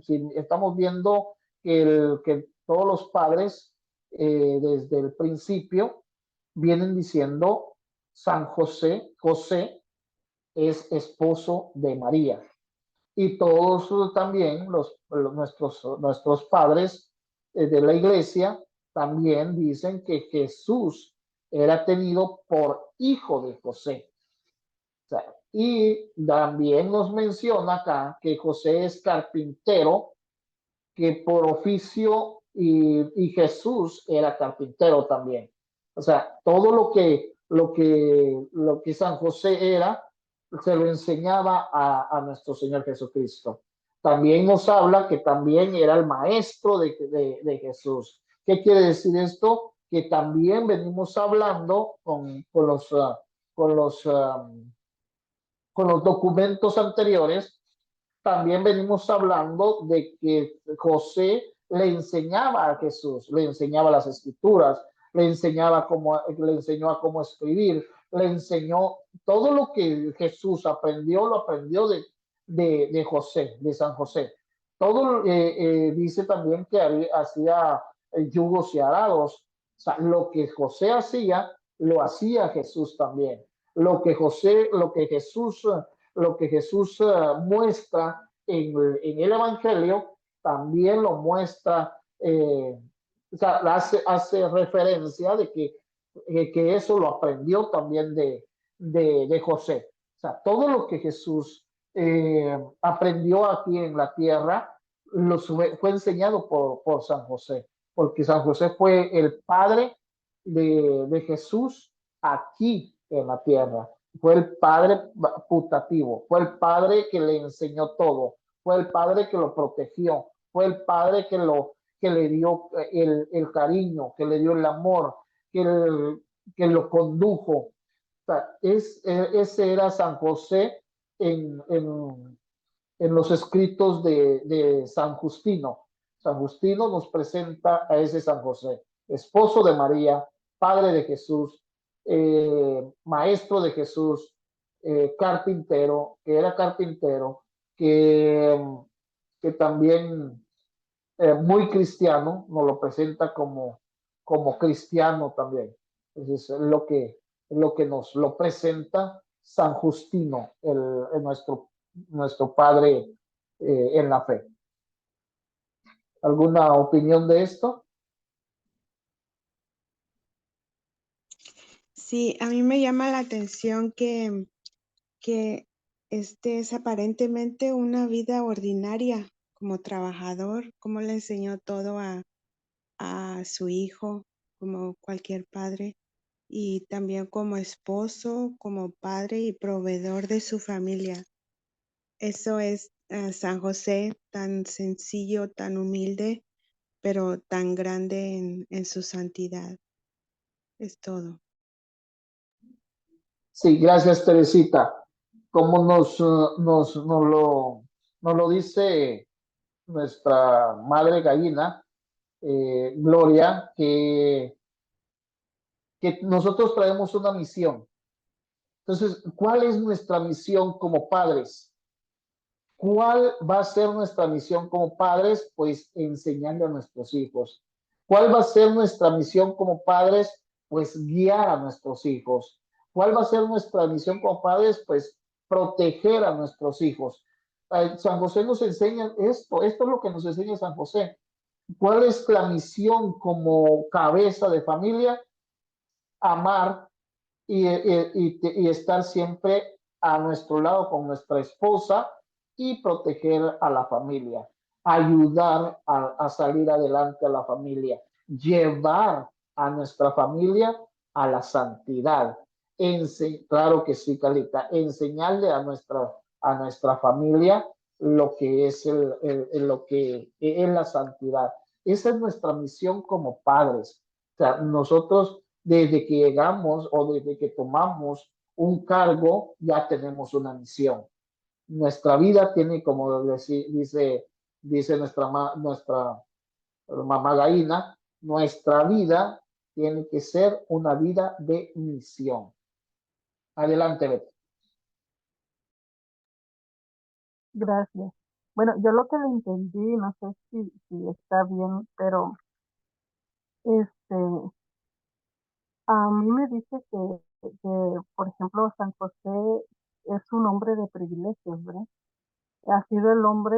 si estamos viendo que todos los padres desde el principio vienen diciendo San José, José es esposo de María. Y todos también nuestros padres de la iglesia también dicen que Jesús era tenido por hijo de José. O sea, y también nos menciona acá que José es carpintero, que por oficio y Jesús era carpintero también. O sea, todo lo que San José era, se lo enseñaba a nuestro Señor Jesucristo. También nos habla que también era el maestro de Jesús. ¿Qué quiere decir esto? Que también venimos hablando con los documentos anteriores, también venimos hablando de que José le enseñaba a Jesús, le enseñaba las escrituras, le enseñó a cómo escribir, le enseñó todo lo que Jesús aprendió, lo aprendió de José, de San José. Todo dice también que hacía yugos y arados. O sea, lo que José hacía, lo hacía Jesús también. Lo que Jesús muestra en el Evangelio, también lo muestra, o sea, hace referencia de que eso lo aprendió también de José. O sea, todo lo que Jesús aprendió aquí en la tierra fue enseñado por San José, porque San José fue el padre de Jesús aquí en la tierra. Fue el padre putativo, fue el padre que le enseñó todo, fue el padre que lo protegió, fue el padre que le dio el cariño, que le dio el amor, que lo condujo. O sea, ese era San José en los escritos de San Justino. San Justino nos presenta a ese San José, esposo de María, padre de Jesús, maestro de Jesús, carpintero, que era carpintero, que también muy cristiano, nos lo presenta como cristiano también. Entonces, es lo que nos lo presenta San Justino, nuestro padre en la fe. ¿Alguna opinión de esto? Sí, a mí me llama la atención que es aparentemente una vida ordinaria como trabajador, como le enseñó todo a su hijo, como cualquier padre, y también como esposo, como padre y proveedor de su familia. Eso es San José, tan sencillo, tan humilde, pero tan grande en su santidad. Es todo. Sí, gracias, Teresita. Como nos lo dice nuestra madre gallina, Gloria, que nosotros traemos una misión. Entonces, ¿cuál es nuestra misión como padres? ¿Cuál va a ser nuestra misión como padres? Pues enseñarle a nuestros hijos. ¿Cuál va a ser nuestra misión como padres? Pues guiar a nuestros hijos. ¿Cuál va a ser nuestra misión como padres? Pues proteger a nuestros hijos. San José nos enseña esto es lo que nos enseña San José. ¿Cuál es la misión como cabeza de familia? Amar y estar siempre a nuestro lado con nuestra esposa y proteger a la familia, ayudar a salir adelante a la familia, llevar a nuestra familia a la santidad. Claro que sí, Calita, enseñarle a nuestra familia lo que es lo que es la santidad. Esa es nuestra misión como padres. O sea, nosotros desde que llegamos o desde que tomamos un cargo, ya tenemos una misión. Nuestra vida tiene, como dice nuestra mamá Gaina, nuestra vida tiene que ser una vida de misión. Adelante, Beto. Gracias. Bueno, yo lo que le entendí, no sé si está bien, pero este, a mí me dice por ejemplo, San José es un hombre de privilegios, ¿verdad? Ha sido el hombre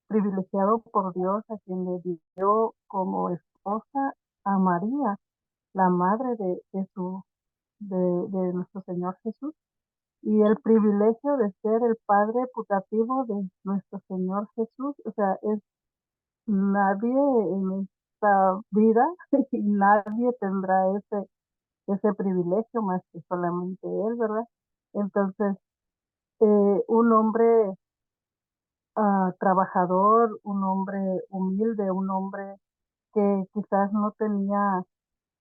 privilegiado por Dios a quien le dio como esposa a María, la madre de nuestro Señor Jesús, y el privilegio de ser el padre putativo de nuestro Señor Jesús. O sea, es nadie en esta vida y nadie tendrá ese privilegio más que solamente él, ¿verdad? Entonces, un hombre trabajador, un hombre humilde, un hombre que quizás no tenía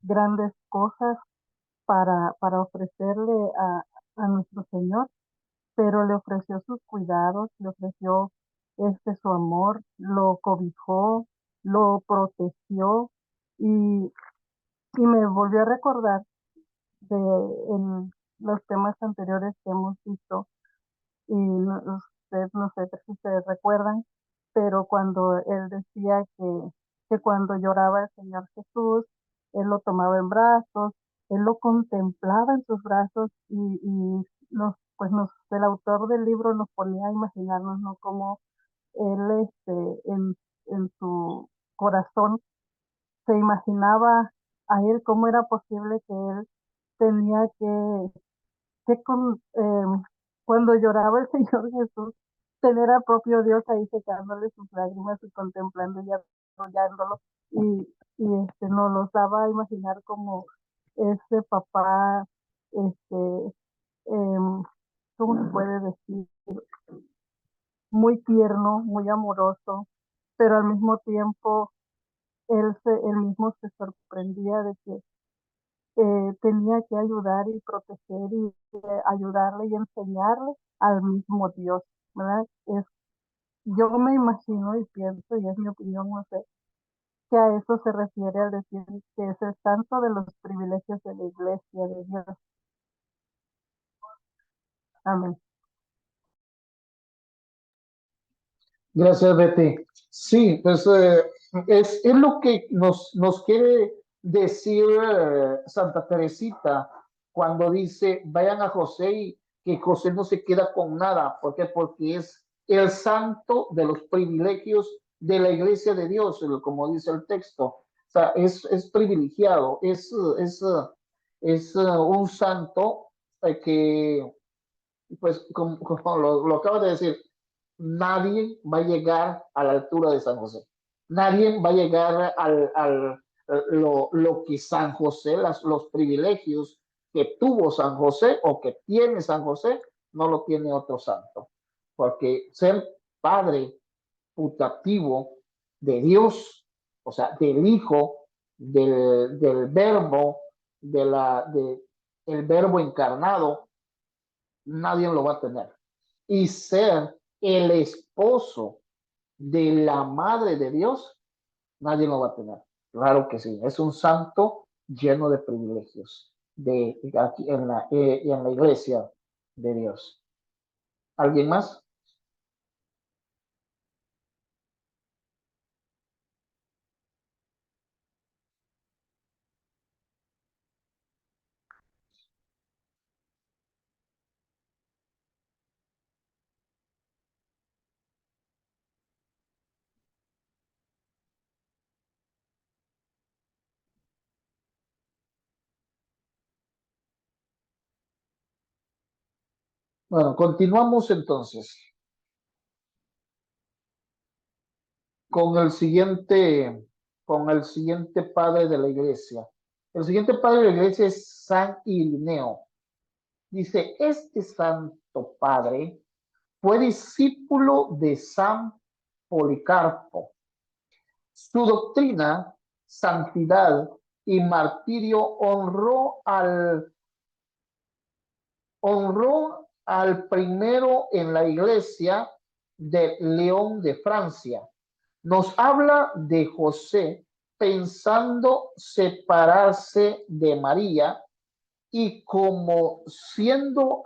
grandes cosas para ofrecerle a nuestro Señor, pero le ofreció sus cuidados, le ofreció su amor, lo cobijó, lo protegió y, y me volvió a recordar en los temas anteriores que hemos visto y ustedes no sé si se recuerdan, pero cuando él decía que cuando lloraba el Señor Jesús, él lo tomaba en brazos, él lo contemplaba en sus brazos y el autor del libro nos ponía a imaginarnos, ¿no? Cómo él en su corazón se imaginaba a él cómo era posible que él tenía cuando lloraba el Señor Jesús, tener al propio Dios ahí secándole sus lágrimas y contemplando y arrullándolo, nos los daba a imaginar como ese papá, em, ¿cómo se puede decir? Muy tierno, muy amoroso, pero al mismo tiempo él mismo se sorprendía de que tenía que ayudar y proteger y ayudarle y enseñarle al mismo Dios, ¿verdad? Yo me imagino y pienso, y es mi opinión, no sé, que a eso se refiere al decir que es el santo de los privilegios de la iglesia de Dios. Amén. Gracias, Betty. Sí, pues es lo que nos quiere decir Santa Teresita cuando dice, vayan a José y que José no se queda con nada. ¿Por qué? Porque es el santo de los privilegios de la iglesia de Dios, como dice el texto. O sea, es privilegiado, es un santo que, pues, como lo acabo de decir, nadie va a llegar a la altura de San José. Nadie va a llegar lo que San José, los privilegios que tuvo San José o que tiene San José, no lo tiene otro santo. Porque ser padre putativo de Dios, o sea, del Hijo, del Verbo, el Verbo encarnado, nadie lo va a tener. Y ser el esposo de la Madre de Dios, nadie lo va a tener. Claro que sí, es un santo lleno de privilegios aquí en la iglesia de Dios. ¿Alguien más? Bueno, continuamos entonces con con el siguiente padre de la iglesia. El siguiente padre de la iglesia es San Irineo. Dice, este santo padre fue discípulo de San Policarpo. Su doctrina, santidad y martirio, honró al primero en la iglesia de León de Francia. Nos habla de José pensando separarse de María y como siendo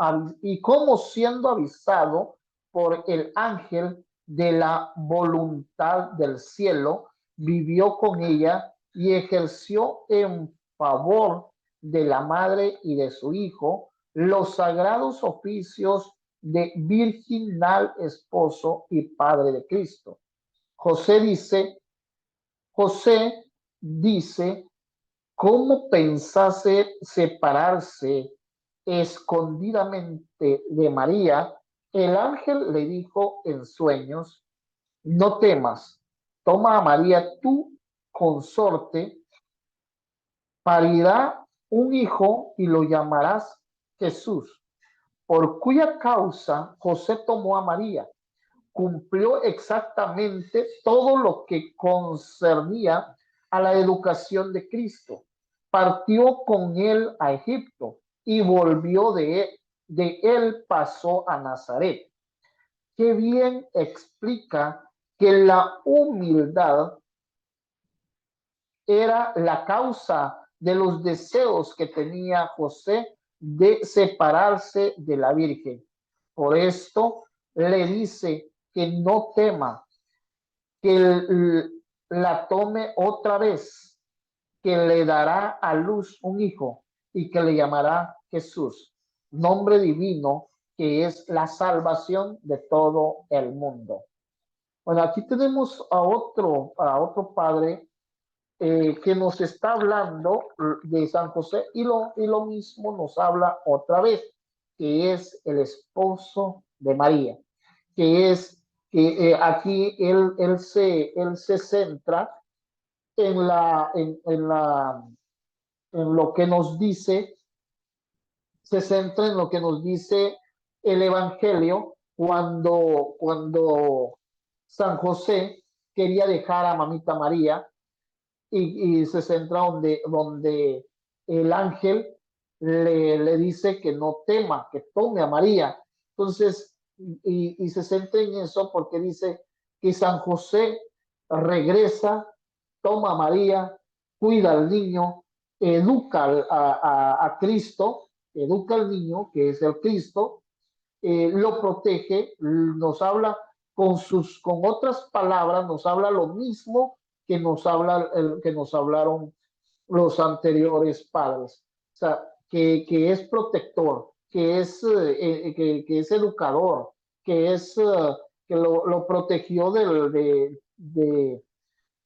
avisado por el ángel de la voluntad del cielo, vivió con ella y ejerció en favor de la madre y de su hijo los sagrados oficios de virginal esposo y padre de Cristo. José dice, ¿cómo pensase separarse escondidamente de María? El ángel le dijo en sueños, no temas, toma a María tu consorte, parirá un hijo y lo llamarás Jesús, por cuya causa José tomó a María. Cumplió exactamente todo lo que concernía a la educación de Cristo. Partió con él a Egipto y volvió de él pasó a Nazaret. Qué bien explica que la humildad era la causa de los deseos que tenía José de separarse de la Virgen. Por esto le dice que no tema, que la tome otra vez, que le dará a luz un hijo y que le llamará Jesús, nombre divino que es la salvación de todo el mundo. Bueno, aquí tenemos a otro padre que nos está hablando de San José y lo mismo nos habla otra vez, que es el esposo de María, que es que aquí él se centra en lo que nos dice, se centra en lo que nos dice el Evangelio cuando San José quería dejar a mamita María y se centra donde el ángel le dice que no tema, que tome a María. Entonces, y se centra en eso porque dice que San José regresa, toma a María, cuida al niño, educa a Cristo, educa al niño, que es el Cristo, lo protege, nos habla con otras palabras, nos habla lo mismo que nos hablaron los anteriores padres. O sea, que es protector, que es educador, que lo protegió de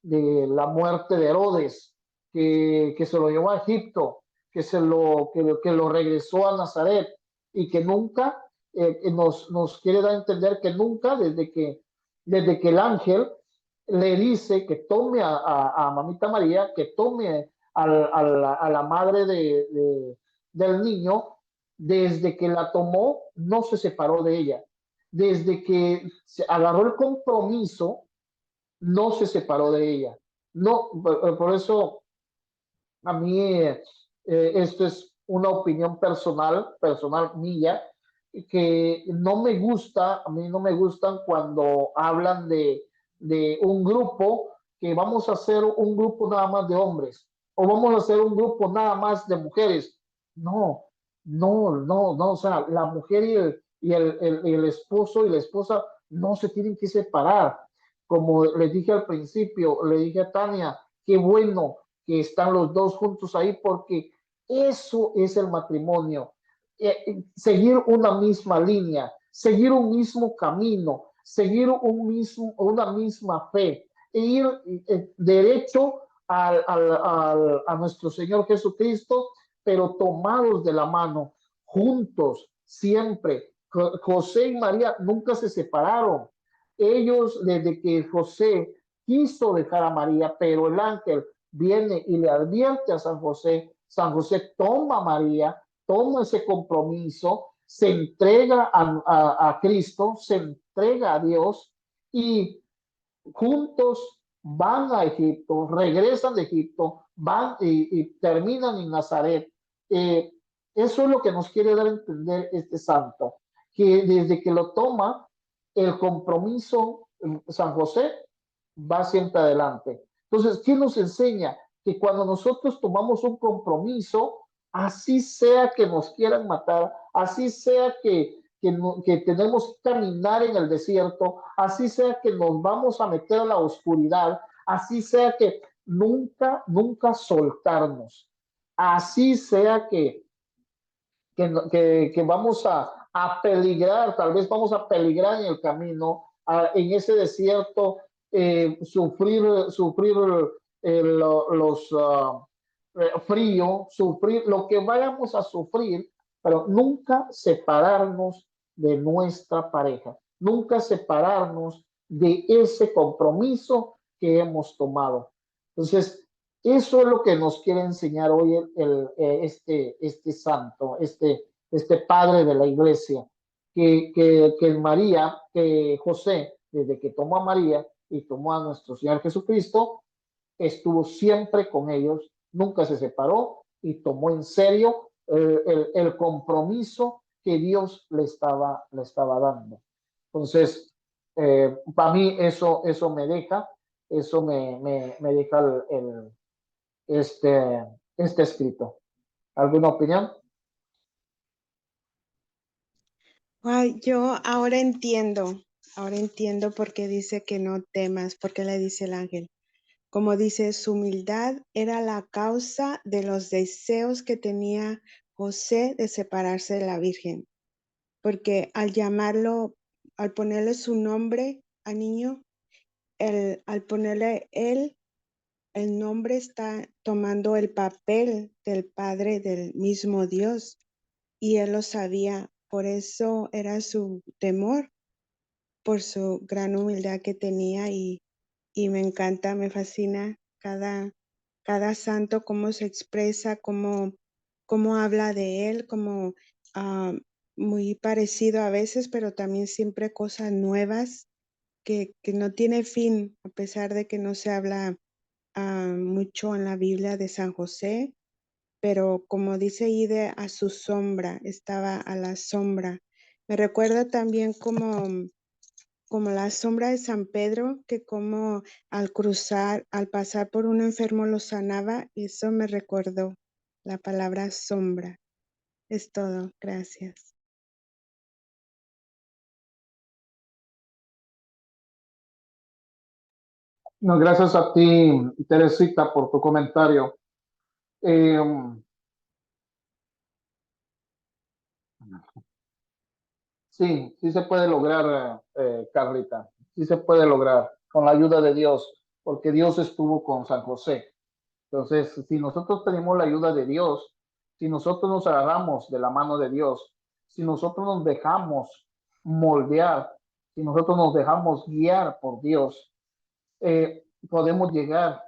la muerte de Herodes, que se lo llevó a Egipto, que lo regresó a Nazaret y que nunca nos quiere dar a entender que nunca, desde que el ángel le dice que tome a mamita María, que tome a la madre del niño, desde que la tomó, no se separó de ella. Desde que se agarró el compromiso, no se separó de ella. No, por eso a mí esto es una opinión personal mía, que no me gusta, a mí no me gustan cuando hablan de un grupo, que vamos a hacer un grupo nada más de hombres, o vamos a hacer un grupo nada más de mujeres. No, no, o sea, la mujer y el esposo y la esposa no se tienen que separar. Como les dije al principio, le dije a Tania, qué bueno que están los dos juntos ahí, porque eso es el matrimonio. Seguir una misma línea, seguir un mismo camino, seguir una misma fe, e ir derecho a nuestro Señor Jesucristo, pero tomados de la mano, juntos, siempre. José y María nunca se separaron. Ellos, desde que José quiso dejar a María, pero el ángel viene y le advierte a San José toma a María, toma ese compromiso, se entrega a Cristo, se entrega a Dios y juntos van a Egipto, regresan de Egipto, van y terminan en Nazaret. Eso es lo que nos quiere dar a entender este santo, que desde que lo toma el compromiso San José va siempre adelante. Entonces, ¿quién nos enseña? Que cuando nosotros tomamos un compromiso, así sea que nos quieran matar, así sea que tenemos que caminar en el desierto, así sea que nos vamos a meter a la oscuridad, así sea que nunca soltarnos, así sea que vamos a peligrar, tal vez vamos a peligrar en el camino, en ese desierto, sufrir los frío, sufrir lo que vayamos a sufrir, pero nunca separarnos de nuestra pareja, nunca separarnos de ese compromiso que hemos tomado. Entonces, eso es lo que nos quiere enseñar hoy este santo, este padre de la iglesia, que José, desde que tomó a María y tomó a nuestro Señor Jesucristo, estuvo siempre con ellos, nunca se separó y tomó en serio el compromiso que Dios le estaba dando. Entonces, para mí eso me deja, me deja este escrito. ¿Alguna opinión? Yo ahora entiendo por qué dice que no temas, porque le dice el ángel. Como dice, su humildad era la causa de los deseos que tenía José de separarse de la Virgen, porque al llamarlo, al ponerle su nombre al niño, al ponerle él, el nombre está tomando el papel del Padre del mismo Dios, y él lo sabía, por eso era su temor, por su gran humildad que tenía, y me encanta, me fascina cada santo, cómo se expresa, cómo habla de él, como muy parecido a veces, pero también siempre cosas nuevas que no tiene fin, a pesar de que no se habla mucho en la Biblia de San José, pero como dice Ide, a su sombra, estaba a la sombra. Me recuerda también como la sombra de San Pedro, que como al pasar por un enfermo lo sanaba, eso me recordó la palabra sombra. Es todo, gracias. No, gracias a ti, Teresita, por tu comentario. Sí se puede lograr, Carlita, sí se puede lograr con la ayuda de Dios, porque Dios estuvo con San José. Entonces, si nosotros tenemos la ayuda de Dios, si nosotros nos agarramos de la mano de Dios, si nosotros nos dejamos moldear, si nosotros nos dejamos guiar por Dios, podemos llegar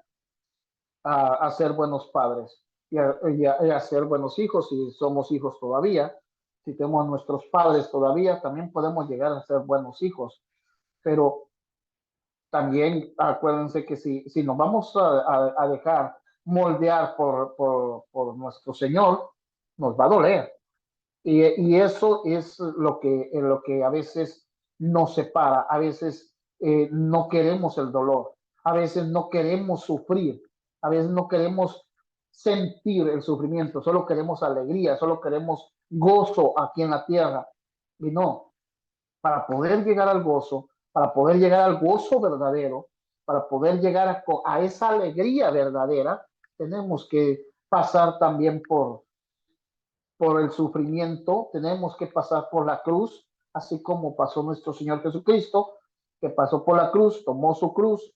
a ser buenos padres y a ser buenos hijos si somos hijos todavía. Si tenemos a nuestros padres todavía, también podemos llegar a ser buenos hijos. Pero también acuérdense que si nos vamos a dejar moldear por nuestro Señor, nos va a doler. Y eso es lo que a veces nos separa, a veces no queremos el dolor, a veces no queremos sufrir, a veces no queremos sentir el sufrimiento, solo queremos alegría, solo queremos gozo aquí en la tierra. Y no, para poder llegar al gozo, para poder llegar al gozo verdadero, para poder llegar a esa alegría verdadera, tenemos que pasar también por el sufrimiento, tenemos que pasar por la cruz, así como pasó nuestro Señor Jesucristo, que pasó por la cruz, tomó su cruz,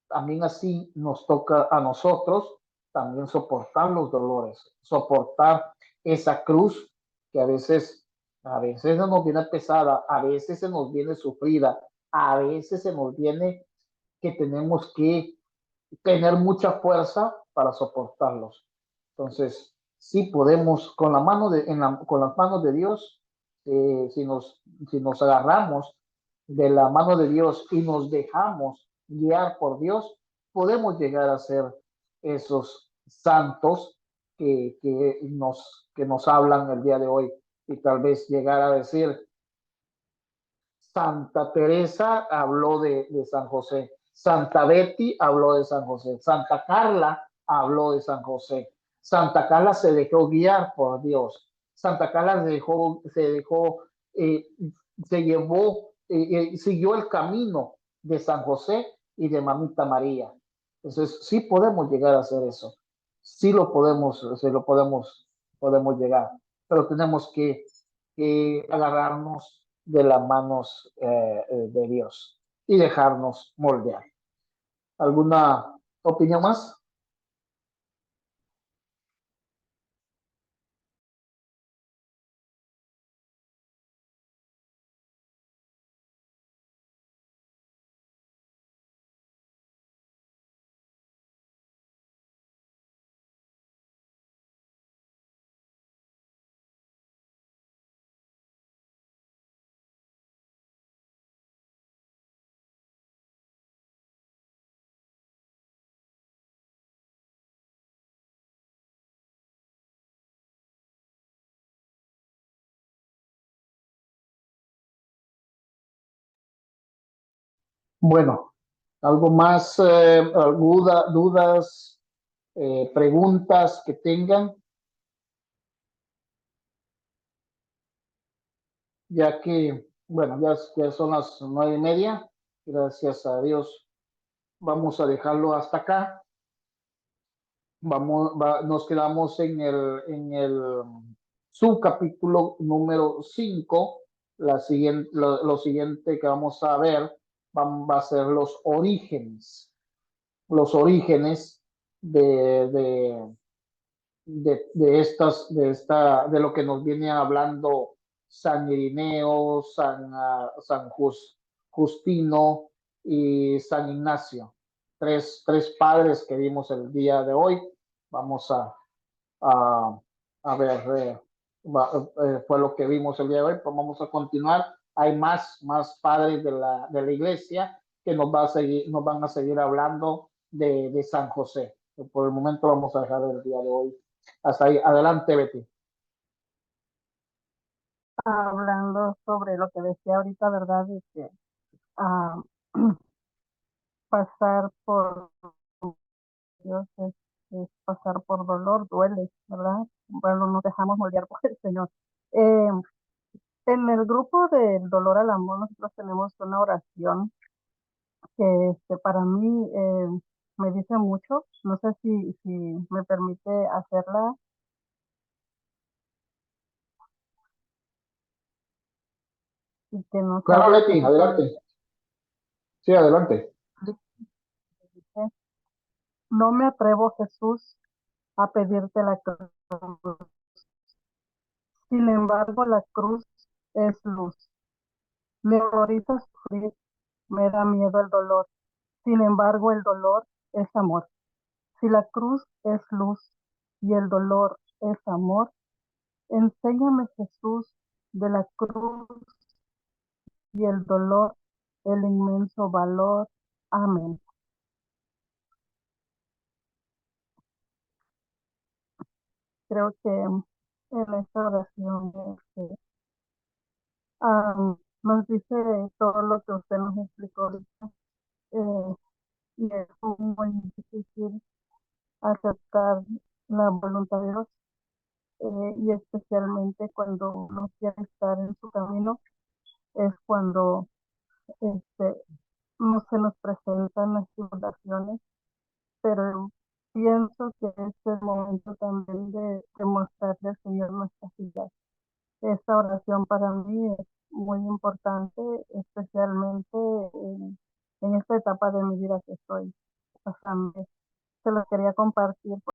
también así nos toca a nosotros también soportar los dolores, soportar esa cruz que a veces nos viene pesada, a veces se nos viene sufrida, a veces se nos viene que tenemos que tener mucha fuerza para soportarlos. Entonces, sí podemos, con con las manos de Dios, si nos agarramos de la mano de Dios y nos dejamos guiar por Dios, podemos llegar a ser esos santos que nos hablan el día de hoy, y tal vez llegar a decir, Santa Teresa habló de San José, Santa Betty habló de San José, Santa Carla habló de San José, Santa Carla se dejó guiar por Dios, Santa Carla eh, se llevó, siguió el camino de San José y de Mamita María. Entonces, sí podemos llegar a hacer eso, sí lo podemos llegar, pero tenemos que agarrarnos de las manos de Dios y dejarnos moldear. ¿Alguna opinión más? Bueno, algo más, dudas, preguntas que tengan, ya que, bueno, ya son las 9:30. Gracias a Dios. Vamos a dejarlo hasta acá. Nos quedamos en el subcapítulo número 5. Lo siguiente que vamos a ver va a ser los orígenes de, de lo que nos viene hablando San Irineo, Justino y San Ignacio. Tres padres que vimos el día de hoy. Vamos a, a ver, fue lo que vimos el día de hoy, pues vamos a continuar. Hay más padres de la iglesia que nos van a seguir hablando de San José. Por el momento vamos a dejar el día de hoy hasta ahí. Adelante, Betty. Hablando sobre lo que decía ahorita, ¿verdad? De que ah, pasar por Dios es pasar por dolor, duele, ¿verdad? Bueno, nos dejamos moldear por el Señor. Eh, en el grupo del dolor al amor, nosotros tenemos una oración que para mí me dice mucho. No sé si me permite hacerla. Y que no Claro, salga Betty, adelante. Sí, adelante. dice, no me atrevo, Jesús, a pedirte la cruz. Sin embargo, la cruz es luz. Me horroriza sufrir, me da miedo el dolor. Sin embargo, el dolor es amor. Si la cruz es luz y el dolor es amor, enséñame, Jesús, de la cruz y el dolor, el inmenso valor. Amén. Creo que en esta oración nos dice todo lo que usted nos explicó ahorita, eh, y es muy difícil aceptar la voluntad de Dios, y especialmente cuando uno quiere estar en su camino, es cuando este, no se nos presentan las tribulaciones, pero pienso que es el momento también de mostrarle al Señor nuestra vida. Esta oración para mí es muy importante, especialmente en esta etapa de mi vida que estoy pasando. Se lo quería compartir